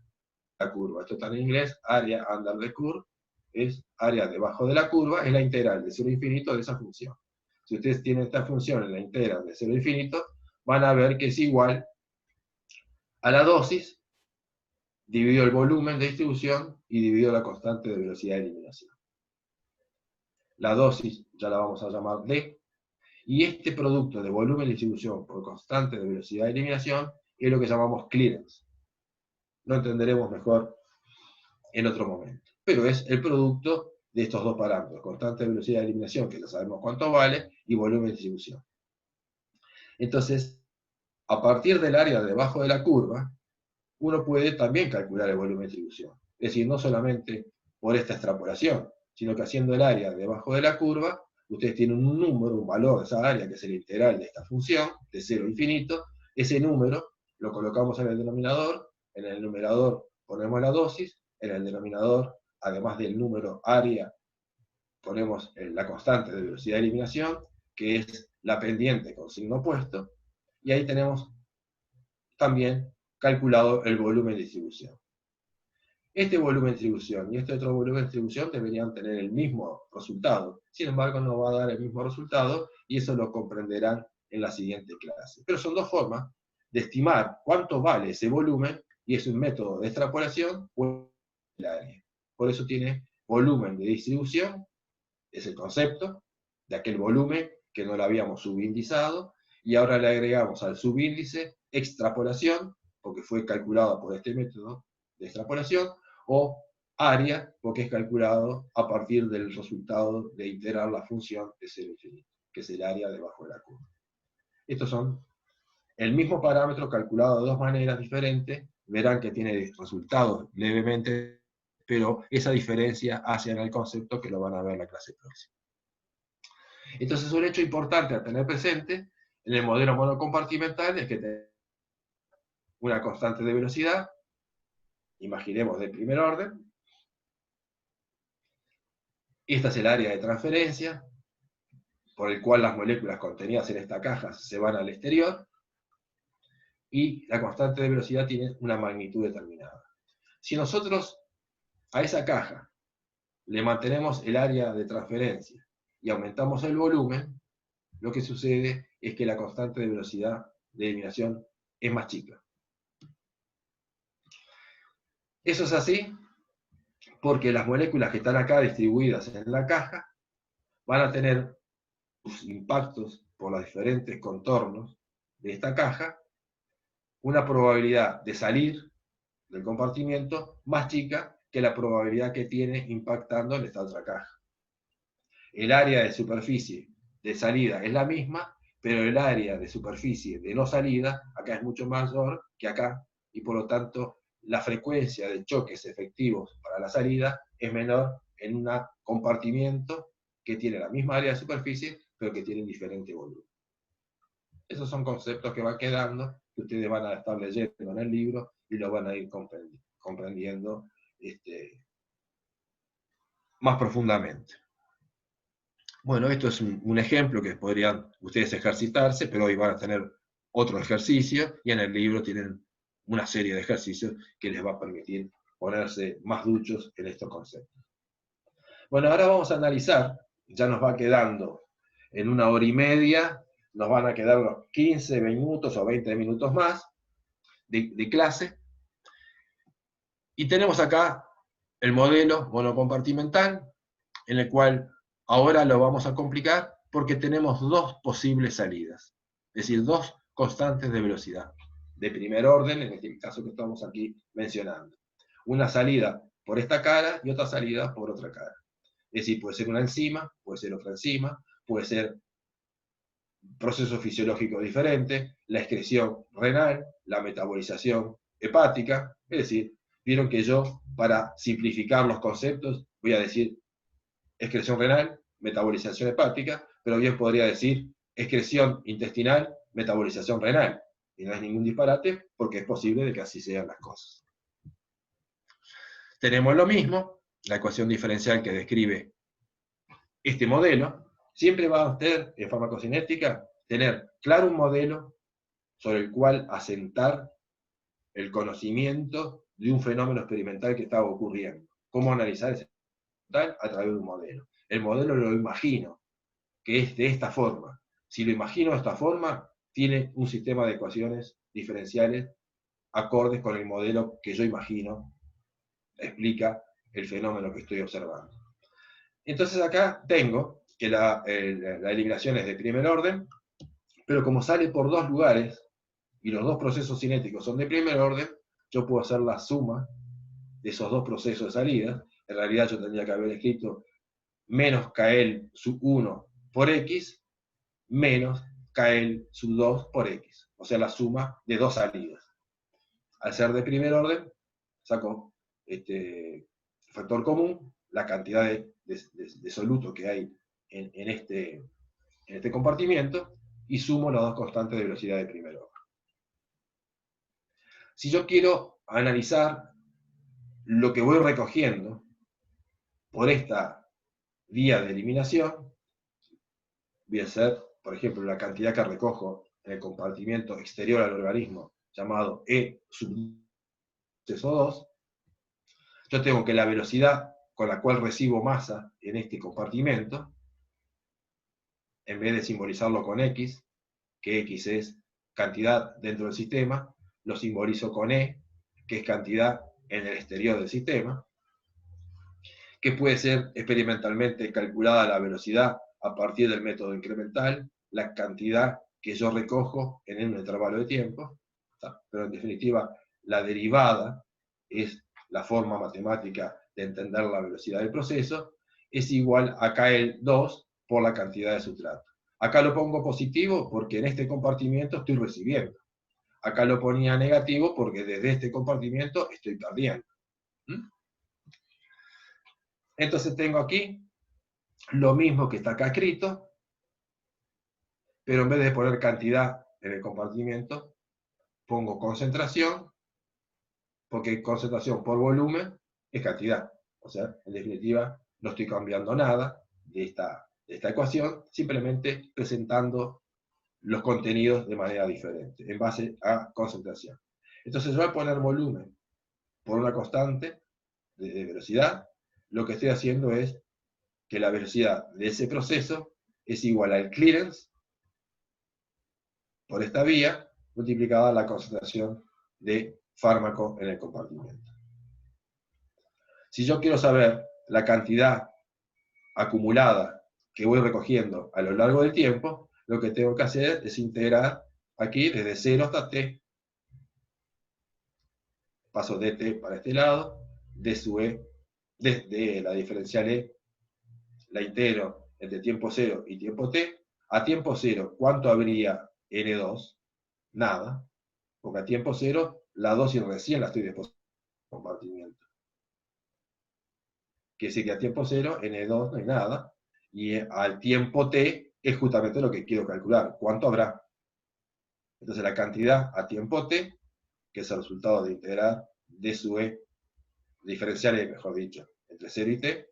La curva. Esto está en inglés, área under the curve, es área debajo de la curva, es la integral de 0 a infinito de esa función. Si ustedes tienen esta función en la integral de 0 a infinito, van a ver que es igual a la dosis dividido el volumen de distribución y dividido la constante de velocidad de eliminación. La dosis ya la vamos a llamar D, y este producto de volumen de distribución por constante de velocidad de eliminación es lo que llamamos clearance. Lo entenderemos mejor en otro momento. Pero es el producto de estos dos parámetros, constante de velocidad de eliminación, que ya sabemos cuánto vale, y volumen de distribución. Entonces, a partir del área debajo de la curva, uno puede también calcular el volumen de distribución. Es decir, no solamente por esta extrapolación, sino que haciendo el área debajo de la curva, ustedes tienen un número, un valor de esa área, que es el integral de esta función, de 0 a infinito. Ese número lo colocamos en el denominador, en el numerador ponemos la dosis, en el denominador, además del número área, ponemos la constante de velocidad de eliminación, que es la pendiente con signo opuesto, y ahí tenemos también calculado el volumen de distribución. Este volumen de distribución y este otro volumen de distribución deberían tener el mismo resultado. Sin embargo, no va a dar el mismo resultado, y eso lo comprenderán en la siguiente clase. Pero son dos formas de estimar cuánto vale ese volumen, y es un método de extrapolación o el área. Por eso tiene volumen de distribución, es el concepto de aquel volumen que no lo habíamos subindizado, y ahora le agregamos al subíndice extrapolación, porque fue calculado por este método de extrapolación, o área, porque es calculado a partir del resultado de integrar la función de 0 a infinito, que es el área debajo de la curva. Estos son el mismo parámetro calculado de dos maneras diferentes. Verán que tiene resultados levemente, pero esa diferencia hace en el concepto, que lo van a ver en la clase próxima. Entonces, un hecho importante a tener presente en el modelo monocompartimental es que tenemos una constante de velocidad, imaginemos de primer orden. Esta es el área de transferencia, por el cual las moléculas contenidas en esta caja se van al exterior, y la constante de velocidad tiene una magnitud determinada. Si nosotros a esa caja le mantenemos el área de transferencia y aumentamos el volumen, lo que sucede es que la constante de velocidad de eliminación es más chica. Eso es así porque las moléculas que están acá distribuidas en la caja van a tener sus impactos por los diferentes contornos de esta caja, una probabilidad de salir del compartimiento más chica que la probabilidad que tiene impactando en esta otra caja. El área de superficie de salida es la misma, pero el área de superficie de no salida acá es mucho mayor que acá, y por lo tanto la frecuencia de choques efectivos para la salida es menor en un compartimiento que tiene la misma área de superficie, pero que tiene diferente volumen. Esos son conceptos que van quedando, que ustedes van a estar leyendo en el libro y lo van a ir comprendiendo más profundamente. Bueno, esto es un ejemplo que podrían ustedes ejercitarse, pero hoy van a tener otro ejercicio y en el libro tienen una serie de ejercicios que les va a permitir ponerse más duchos en estos conceptos. Bueno, ahora vamos a analizar, ya nos va quedando en 1 hora y media, nos van a quedar unos 15 minutos o 20 minutos más de clase, y tenemos acá el modelo monocompartimental, en el cual ahora lo vamos a complicar porque tenemos dos posibles salidas, es decir, dos constantes de velocidad, de primer orden, en este caso que estamos aquí mencionando. Una salida por esta cara y otra salida por otra cara. Es decir, puede ser una enzima, puede ser otra enzima, puede ser proceso fisiológico diferente, la excreción renal, la metabolización hepática. Es decir, vieron que yo, para simplificar los conceptos, voy a decir excreción renal, metabolización hepática, pero bien podría decir excreción intestinal, metabolización renal. Y no es ningún disparate, porque es posible de que así sean las cosas. Tenemos lo mismo, la ecuación diferencial que describe este modelo. Siempre va a usted, en farmacocinética, tener claro un modelo sobre el cual asentar el conocimiento de un fenómeno experimental que estaba ocurriendo. ¿Cómo analizar ese experimental? A través de un modelo. El modelo lo imagino, que es de esta forma. Si lo imagino de esta forma, tiene un sistema de ecuaciones diferenciales acordes con el modelo que yo imagino explica el fenómeno que estoy observando. Entonces acá tengo que la eliminación es de primer orden, pero como sale por dos lugares, y los dos procesos cinéticos son de primer orden, yo puedo hacer la suma de esos dos procesos de salida. En realidad yo tendría que haber escrito menos KL sub 1 por X, menos KL sub 2 por X. O sea, la suma de dos salidas. Al ser de primer orden, saco factor común, la cantidad de soluto que hay en este compartimiento, y sumo las dos constantes de velocidad de primer orden. Si yo quiero analizar lo que voy recogiendo por esta vía de eliminación, voy a hacer, por ejemplo, la cantidad que recojo en el compartimiento exterior al organismo, llamado E sub 2. Yo tengo que la velocidad con la cual recibo masa en este compartimento, en vez de simbolizarlo con X, que X es cantidad dentro del sistema, lo simbolizo con E, que es cantidad en el exterior del sistema, que puede ser experimentalmente calculada la velocidad a partir del método incremental, la cantidad que yo recojo en un intervalo de tiempo, pero en definitiva la derivada es la forma matemática de entender la velocidad del proceso, es igual a KL2 por la cantidad de sustrato. Acá lo pongo positivo porque en este compartimiento estoy recibiendo. Acá lo ponía negativo porque desde este compartimiento estoy perdiendo. Entonces tengo aquí lo mismo que está acá escrito, pero en vez de poner cantidad en el compartimiento, pongo concentración, porque concentración por volumen es cantidad. O sea, en definitiva, no estoy cambiando nada de esta ecuación, simplemente presentando los contenidos de manera diferente, en base a concentración. Entonces voy a poner volumen por una constante de velocidad. Lo que estoy haciendo es que la velocidad de ese proceso es igual al clearance por esta vía, multiplicada la concentración de fármaco en el compartimento. Si yo quiero saber la cantidad acumulada que voy recogiendo a lo largo del tiempo, lo que tengo que hacer es integrar aquí desde 0 hasta t. Paso dt para este lado, d sub e, de la diferencial e, la integro entre tiempo 0 y tiempo t. A tiempo 0, ¿cuánto habría N2? Nada, porque a tiempo 0 la dosis recién la estoy depositando en el compartimiento. Quiere decir que a tiempo 0, N2 no hay nada, y al tiempo t es justamente lo que quiero calcular, ¿cuánto habrá? Entonces la cantidad a tiempo t, que es el resultado de integrar d sub e, diferencial e, mejor dicho, entre 0 y t,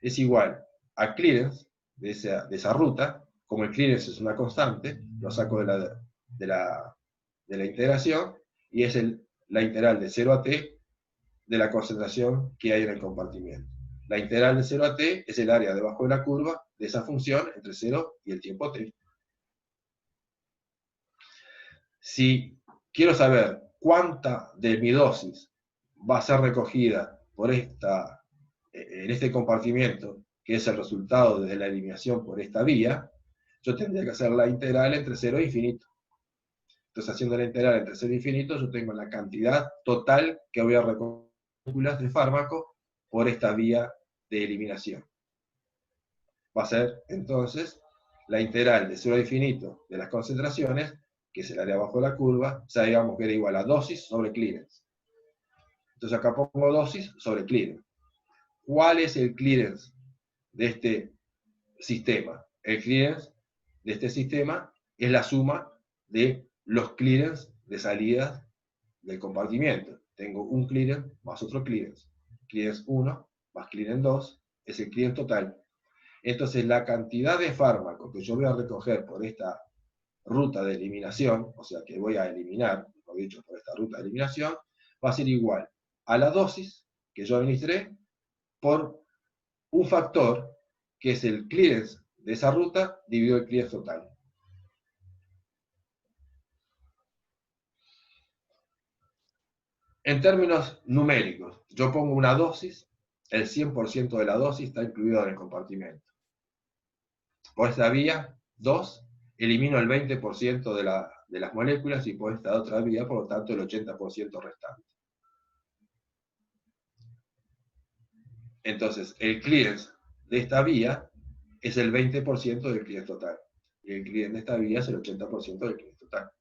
es igual a clearance de esa ruta. Como el clearance es una constante, lo saco de la integración, y es la integral de 0 a t de la concentración que hay en el compartimiento. La integral de 0 a t es el área debajo de la curva de esa función entre 0 y el tiempo t. Si quiero saber cuánta de mi dosis va a ser recogida en este compartimiento, que es el resultado de la eliminación por esta vía, yo tendría que hacer la integral entre 0 e infinito. Entonces, haciendo la integral entre 0 e infinito, yo tengo la cantidad total que voy a recoger de fármaco por esta vía de eliminación. Va a ser, entonces, la integral de 0 a infinito de las concentraciones, que es el área abajo de la curva, sabíamos que era igual a dosis sobre clearance. Entonces acá pongo dosis sobre clearance. ¿Cuál es el clearance de este sistema? El clearance de este sistema es la suma de los clearance de salidas del compartimiento. Tengo un clearance más otro clearance. Clearance 1 más clearance 2 es el clearance total. Entonces la cantidad de fármaco que yo voy a recoger por esta ruta de eliminación, o sea que voy a eliminar, mejor dicho, por esta ruta de eliminación, va a ser igual a la dosis que yo administré por un factor que es el clearance de esa ruta dividido el clearance total. En términos numéricos, yo pongo una dosis, el 100% de la dosis está incluido en el compartimento. Por esta vía, 2, elimino el 20% de las moléculas, y por esta otra vía, por lo tanto, el 80% restante. Entonces, el clearance de esta vía es el 20% del clearance total. Y el clearance de esta vía es el 80% del clearance total.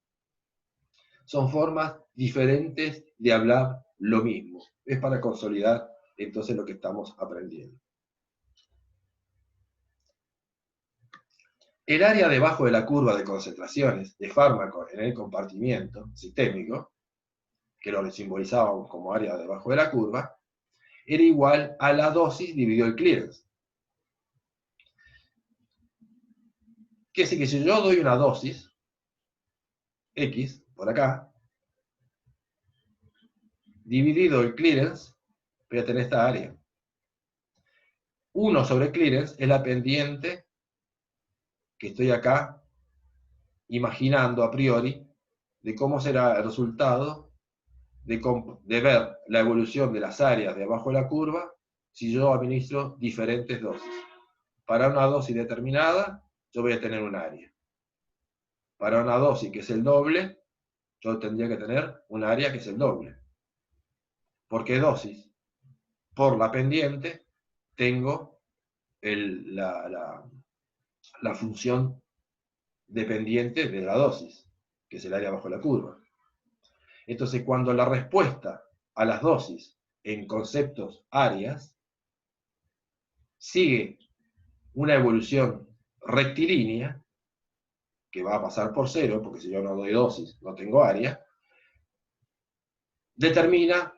Son formas diferentes de hablar lo mismo. Es para consolidar entonces lo que estamos aprendiendo. El área debajo de la curva de concentraciones de fármacos en el compartimiento sistémico, que lo simbolizábamos como área debajo de la curva, era igual a la dosis dividido el clearance. Quiere decir que si yo doy una dosis, X, por acá, dividido el clearance, voy a tener esta área. 1 sobre clearance es la pendiente que estoy acá imaginando a priori de cómo será el resultado de ver la evolución de las áreas de abajo de la curva si yo administro diferentes dosis. Para una dosis determinada, yo voy a tener un área. Para una dosis que es el doble, yo tendría que tener un área que es el doble. ¿Por qué dosis? Por la pendiente tengo la función dependiente de la dosis, que es el área bajo la curva. Entonces, cuando la respuesta a las dosis en conceptos áreas sigue una evolución rectilínea, que va a pasar por 0, porque si yo no doy dosis, no tengo área, determina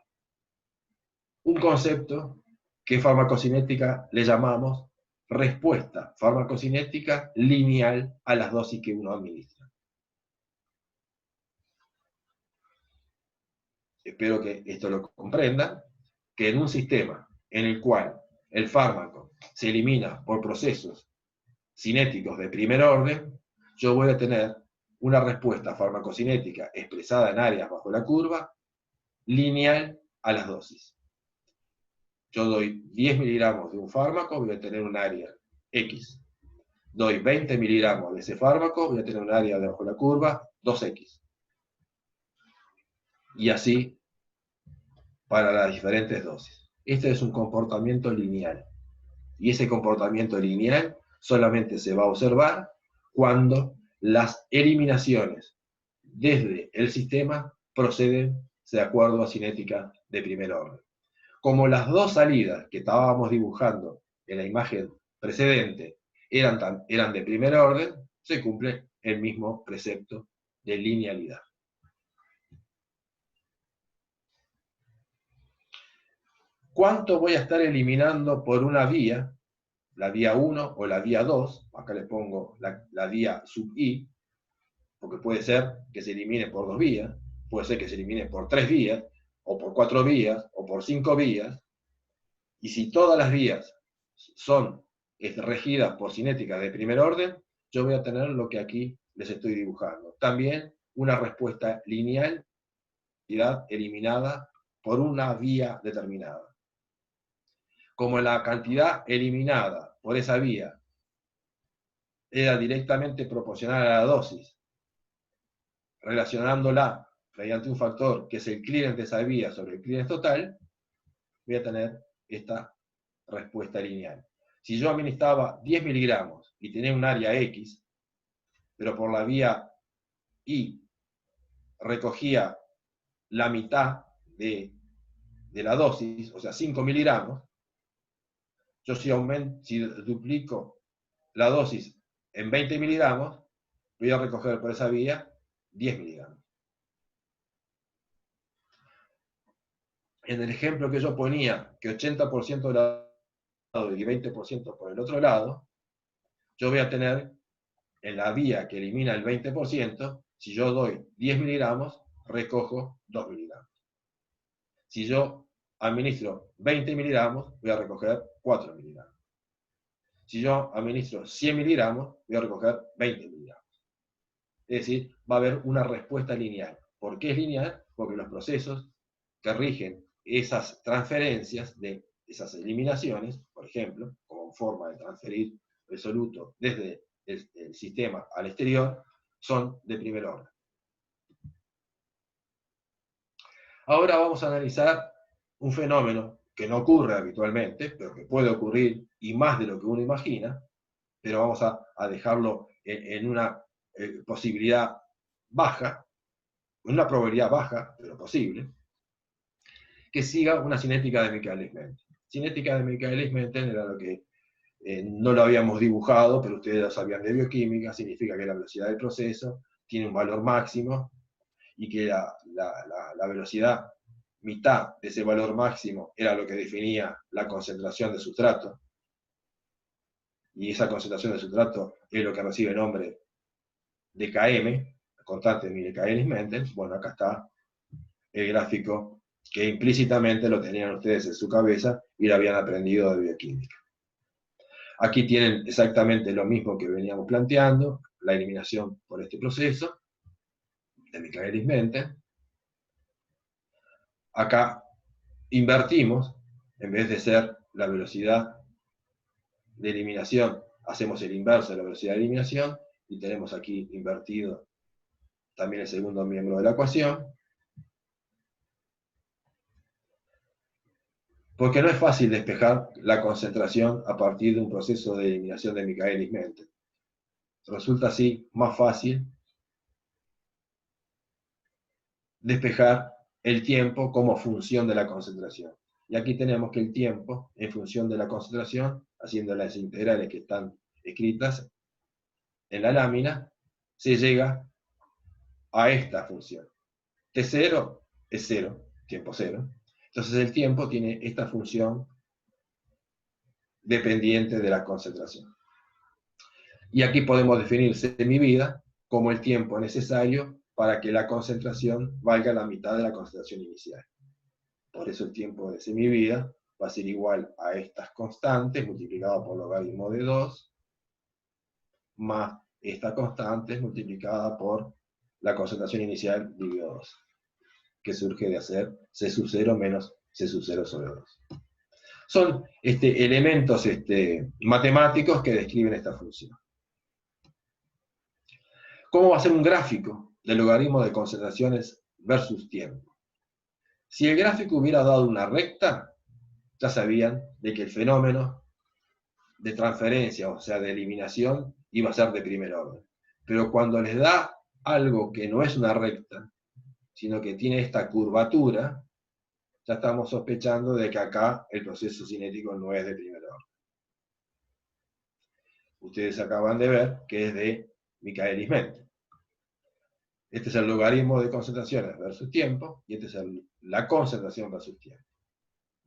un concepto que farmacocinética le llamamos respuesta farmacocinética lineal a las dosis que uno administra. Espero que esto lo comprendan, que en un sistema en el cual el fármaco se elimina por procesos cinéticos de primer orden, yo voy a tener una respuesta farmacocinética expresada en áreas bajo la curva, lineal a las dosis. Yo doy 10 miligramos de un fármaco, voy a tener un área X. Doy 20 miligramos de ese fármaco, voy a tener un área debajo de la curva, 2X. Y así para las diferentes dosis. Este es un comportamiento lineal. Y ese comportamiento lineal solamente se va a observar cuando las eliminaciones desde el sistema proceden de acuerdo a cinética de primer orden. Como las dos salidas que estábamos dibujando en la imagen precedente eran de primer orden, se cumple el mismo precepto de linealidad. ¿Cuánto voy a estar eliminando por una vía la vía 1 o la vía 2, acá le pongo la vía sub i, porque puede ser que se elimine por 2 vías, puede ser que se elimine por 3 vías, o por 4 vías, o por 5 vías, y si todas las vías son regidas por cinéticas de primer orden, yo voy a tener lo que aquí les estoy dibujando. También una respuesta lineal eliminada por una vía determinada. Como la cantidad eliminada por esa vía era directamente proporcional a la dosis, relacionándola mediante un factor que es el clearance de esa vía sobre el clearance total, voy a tener esta respuesta lineal. Si yo administraba 10 miligramos y tenía un área X, pero por la vía Y recogía la mitad de la dosis, o sea, 5 miligramos, yo si duplico la dosis en 20 miligramos, voy a recoger por esa vía 10 miligramos. En el ejemplo que yo ponía, que 80% de lado y 20% por el otro lado, yo voy a tener en la vía que elimina el 20%, si yo doy 10 miligramos, recojo 2 miligramos. Si yo administro 20 miligramos, voy a recoger 4 miligramos. Si yo administro 100 miligramos, voy a recoger 20 miligramos. Es decir, va a haber una respuesta lineal. ¿Por qué es lineal? Porque los procesos que rigen esas transferencias de esas eliminaciones, por ejemplo, como forma de transferir el soluto desde el sistema al exterior, son de primer orden. Ahora vamos a analizar un fenómeno que no ocurre habitualmente, pero que puede ocurrir y más de lo que uno imagina, pero vamos a dejarlo en una posibilidad baja, una probabilidad baja, pero posible, que siga una cinética de Michaelis-Menten. Cinética de Michaelis-Menten era lo que no lo habíamos dibujado, pero ustedes lo sabían de bioquímica, significa que la velocidad del proceso tiene un valor máximo y que la velocidad mitad de ese valor máximo era lo que definía la concentración de sustrato, y esa concentración de sustrato es lo que recibe el nombre de Km, constante de Michaelis-Menten. Bueno, acá está el gráfico que implícitamente lo tenían ustedes en su cabeza y lo habían aprendido de bioquímica. Aquí tienen exactamente lo mismo que veníamos planteando, la eliminación por este proceso de Michaelis-Menten. Acá invertimos, en vez de ser la velocidad de eliminación, hacemos el inverso de la velocidad de eliminación, y tenemos aquí invertido también el segundo miembro de la ecuación. Porque no es fácil despejar la concentración a partir de un proceso de eliminación de Michaelis-Menten. Resulta así más fácil despejar el tiempo como función de la concentración. Y aquí tenemos que el tiempo, en función de la concentración, haciendo las integrales que están escritas en la lámina, se llega a esta función. T0 es 0, tiempo 0. Entonces el tiempo tiene esta función dependiente de la concentración. Y aquí podemos definir semivida como el tiempo necesario para que la concentración valga la mitad de la concentración inicial. Por eso el tiempo de semivida va a ser igual a estas constantes multiplicado por logaritmo de 2 más esta constante multiplicada por la concentración inicial dividido 2, que surge de hacer C sub 0 menos C sub 0 sobre 2. Son elementos matemáticos que describen esta función. ¿Cómo va a ser un gráfico del logaritmo de concentraciones versus tiempo? Si el gráfico hubiera dado una recta, ya sabían de que el fenómeno de transferencia, o sea, de eliminación, iba a ser de primer orden. Pero cuando les da algo que no es una recta, sino que tiene esta curvatura, ya estamos sospechando de que acá el proceso cinético no es de primer orden. Ustedes acaban de ver que es de Michaelis-Menten. Este es el logaritmo de concentraciones versus tiempo, y este es la concentración versus tiempo.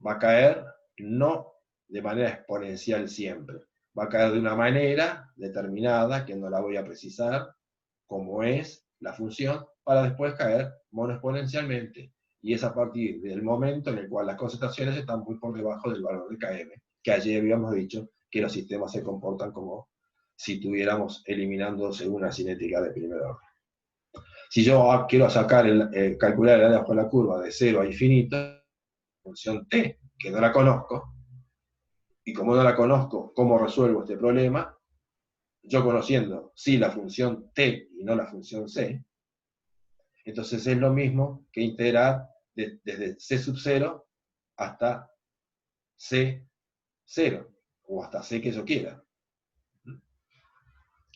Va a caer no de manera exponencial siempre, va a caer de una manera determinada, que no la voy a precisar, como es la función, para después caer monoexponencialmente. Y es a partir del momento en el cual las concentraciones están muy por debajo del valor de Km, que ayer habíamos dicho que los sistemas se comportan como si estuviéramos eliminando según la cinética de primer orden. Si yo quiero sacar calcular el área bajo la curva de 0 a infinito, función t, que no la conozco, y como no la conozco, ¿cómo resuelvo este problema? Yo conociendo sí la función t y no la función c, entonces es lo mismo que integrar desde c sub 0 hasta c 0, o hasta c que yo quiera.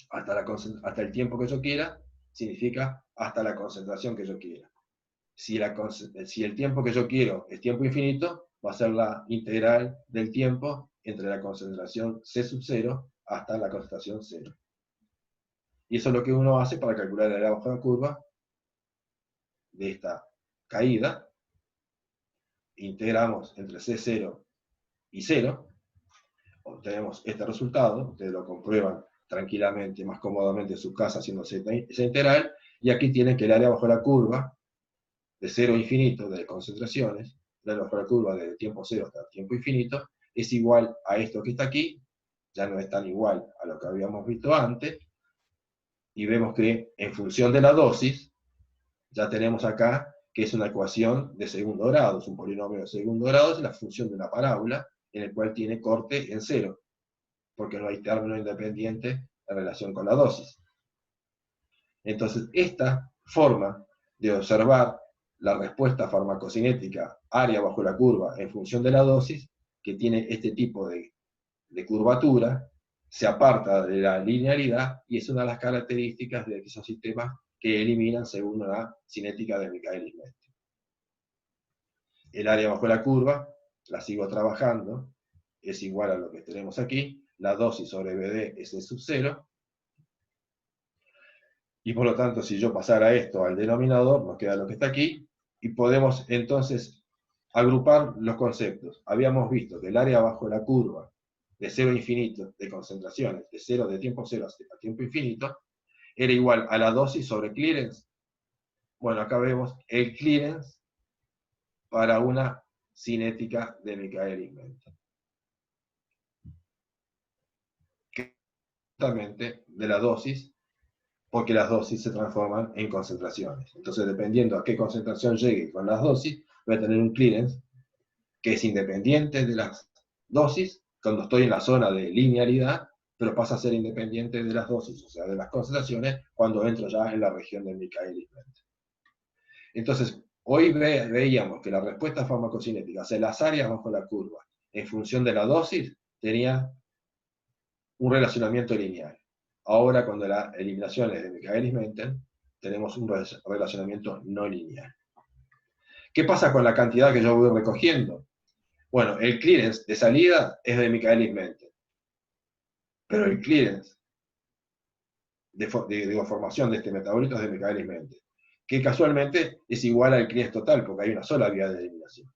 Hasta el tiempo que yo quiera significa hasta la concentración que yo quiera. Si el tiempo que yo quiero es tiempo infinito, va a ser la integral del tiempo entre la concentración C sub 0 hasta la concentración 0. Y eso es lo que uno hace para calcular el área bajo la curva de esta caída. Integramos entre C0 y 0, obtenemos este resultado, ustedes lo comprueban tranquilamente, más cómodamente en su casa haciendo esa integral, y aquí tienen que el área bajo la curva de 0 a infinito de concentraciones, el área bajo la curva de tiempo 0 hasta tiempo infinito, es igual a esto que está aquí, ya no es tan igual a lo que habíamos visto antes, y vemos que en función de la dosis, ya tenemos acá que es una ecuación de segundo grado, es un polinomio de segundo grado, es la función de una parábola, en el cual tiene corte en 0, porque no hay término independiente en relación con la dosis. Entonces, esta forma de observar la respuesta farmacocinética área bajo la curva en función de la dosis, que tiene este tipo de curvatura, se aparta de la linealidad y es una de las características de esos sistemas que eliminan según la cinética de Michaelis-Menten. El área bajo la curva, la sigo trabajando, es igual a lo que tenemos aquí, la dosis sobre BD es E sub 0, y por lo tanto si yo pasara esto al denominador, nos queda lo que está aquí, y podemos entonces agrupar los conceptos. Habíamos visto que el área bajo la curva de 0 a infinito de concentraciones, de tiempo 0 a tiempo infinito, era igual a la dosis sobre clearance. Bueno, acá vemos el clearance para una cinética de Michaelis-Menten. Justamente de la dosis, porque las dosis se transforman en concentraciones. Entonces, dependiendo a qué concentración llegue con las dosis, voy a tener un clearance que es independiente de las dosis, cuando estoy en la zona de linealidad, pero pasa a ser independiente de las dosis, o sea, de las concentraciones, cuando entro ya en la región de Michaelis-Menten. Entonces, hoy veíamos que la respuesta farmacocinética, o sea, las áreas bajo la curva, en función de la dosis, tenía un relacionamiento lineal. Ahora, cuando la eliminación es de Michaelis-Menten, tenemos un relacionamiento no lineal. ¿Qué pasa con la cantidad que yo voy recogiendo? Bueno, el clearance de salida es de Michaelis-Menten, pero el clearance de formación de este metabolito es de Michaelis-Menten, que casualmente es igual al clearance total, porque hay una sola vía de eliminación.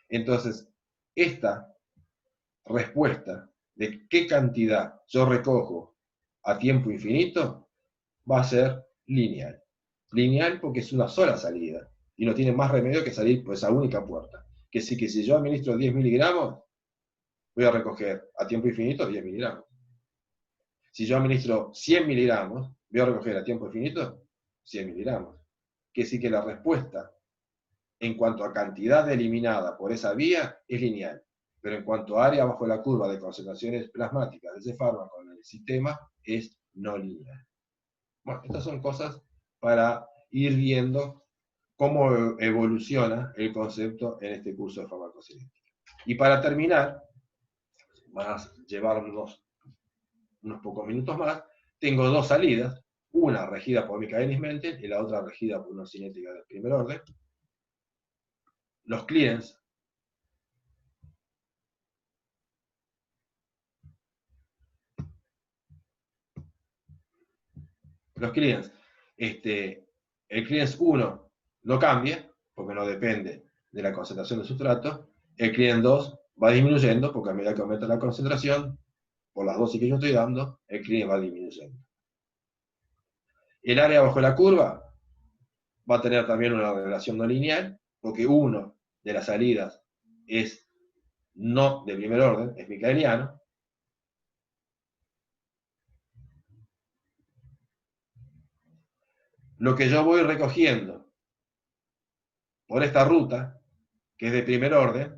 Entonces, esta respuesta de qué cantidad yo recojo a tiempo infinito va a ser lineal. Lineal porque es una sola salida, y no tiene más remedio que salir por esa única puerta. Que si yo administro 10 miligramos, voy a recoger a tiempo infinito 10 miligramos. Si yo administro 100 miligramos, voy a recoger a tiempo infinito 100 miligramos. Que sí que la respuesta en cuanto a cantidad eliminada por esa vía es lineal, pero en cuanto a área bajo la curva de concentraciones plasmáticas de ese fármaco en el sistema es no lineal. Bueno, estas son cosas para ir viendo cómo evoluciona el concepto en este curso de farmacocinética. Y para terminar, van a llevarnos unos pocos minutos más, tengo dos salidas, una regida por Michaelis-Menten y la otra regida por una cinética del primer orden. Los clearance el clearance 1 no cambia, porque no depende de la concentración del sustrato. El clearance 2 va disminuyendo, porque a medida que aumenta la concentración, por las dosis que yo estoy dando, el clearance va disminuyendo. El área bajo la curva va a tener también una relación no lineal, porque uno de las salidas es no de primer orden, es micaeliano. Lo que yo voy recogiendo por esta ruta, que es de primer orden,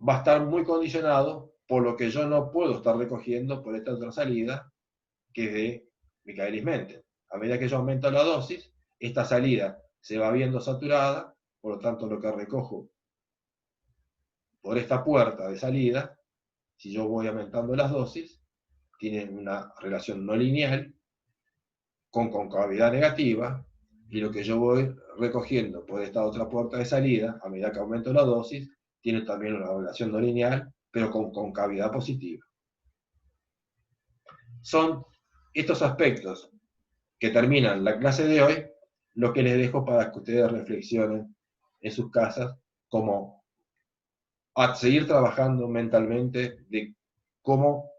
va a estar muy condicionado por lo que yo no puedo estar recogiendo por esta otra salida, que es de Michaelis-Menten. A medida que yo aumento la dosis, esta salida se va viendo saturada, por lo tanto lo que recojo por esta puerta de salida, si yo voy aumentando las dosis, tiene una relación no lineal con concavidad negativa, y lo que yo voy recogiendo por esta otra puerta de salida, a medida que aumento la dosis, tiene también una relación no lineal, pero con concavidad positiva. Son estos aspectos que terminan la clase de hoy, lo que les dejo para que ustedes reflexionen en sus casas, como a seguir trabajando mentalmente de cómo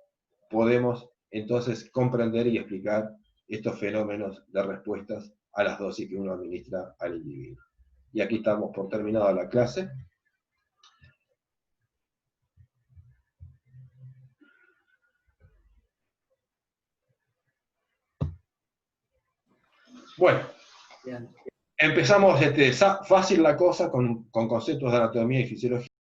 podemos entonces comprender y explicar estos fenómenos de respuestas a las dosis que uno administra al individuo. Y aquí estamos por terminada la clase. Bueno, Bien. empezamos fácil la cosa con conceptos de anatomía y fisiología.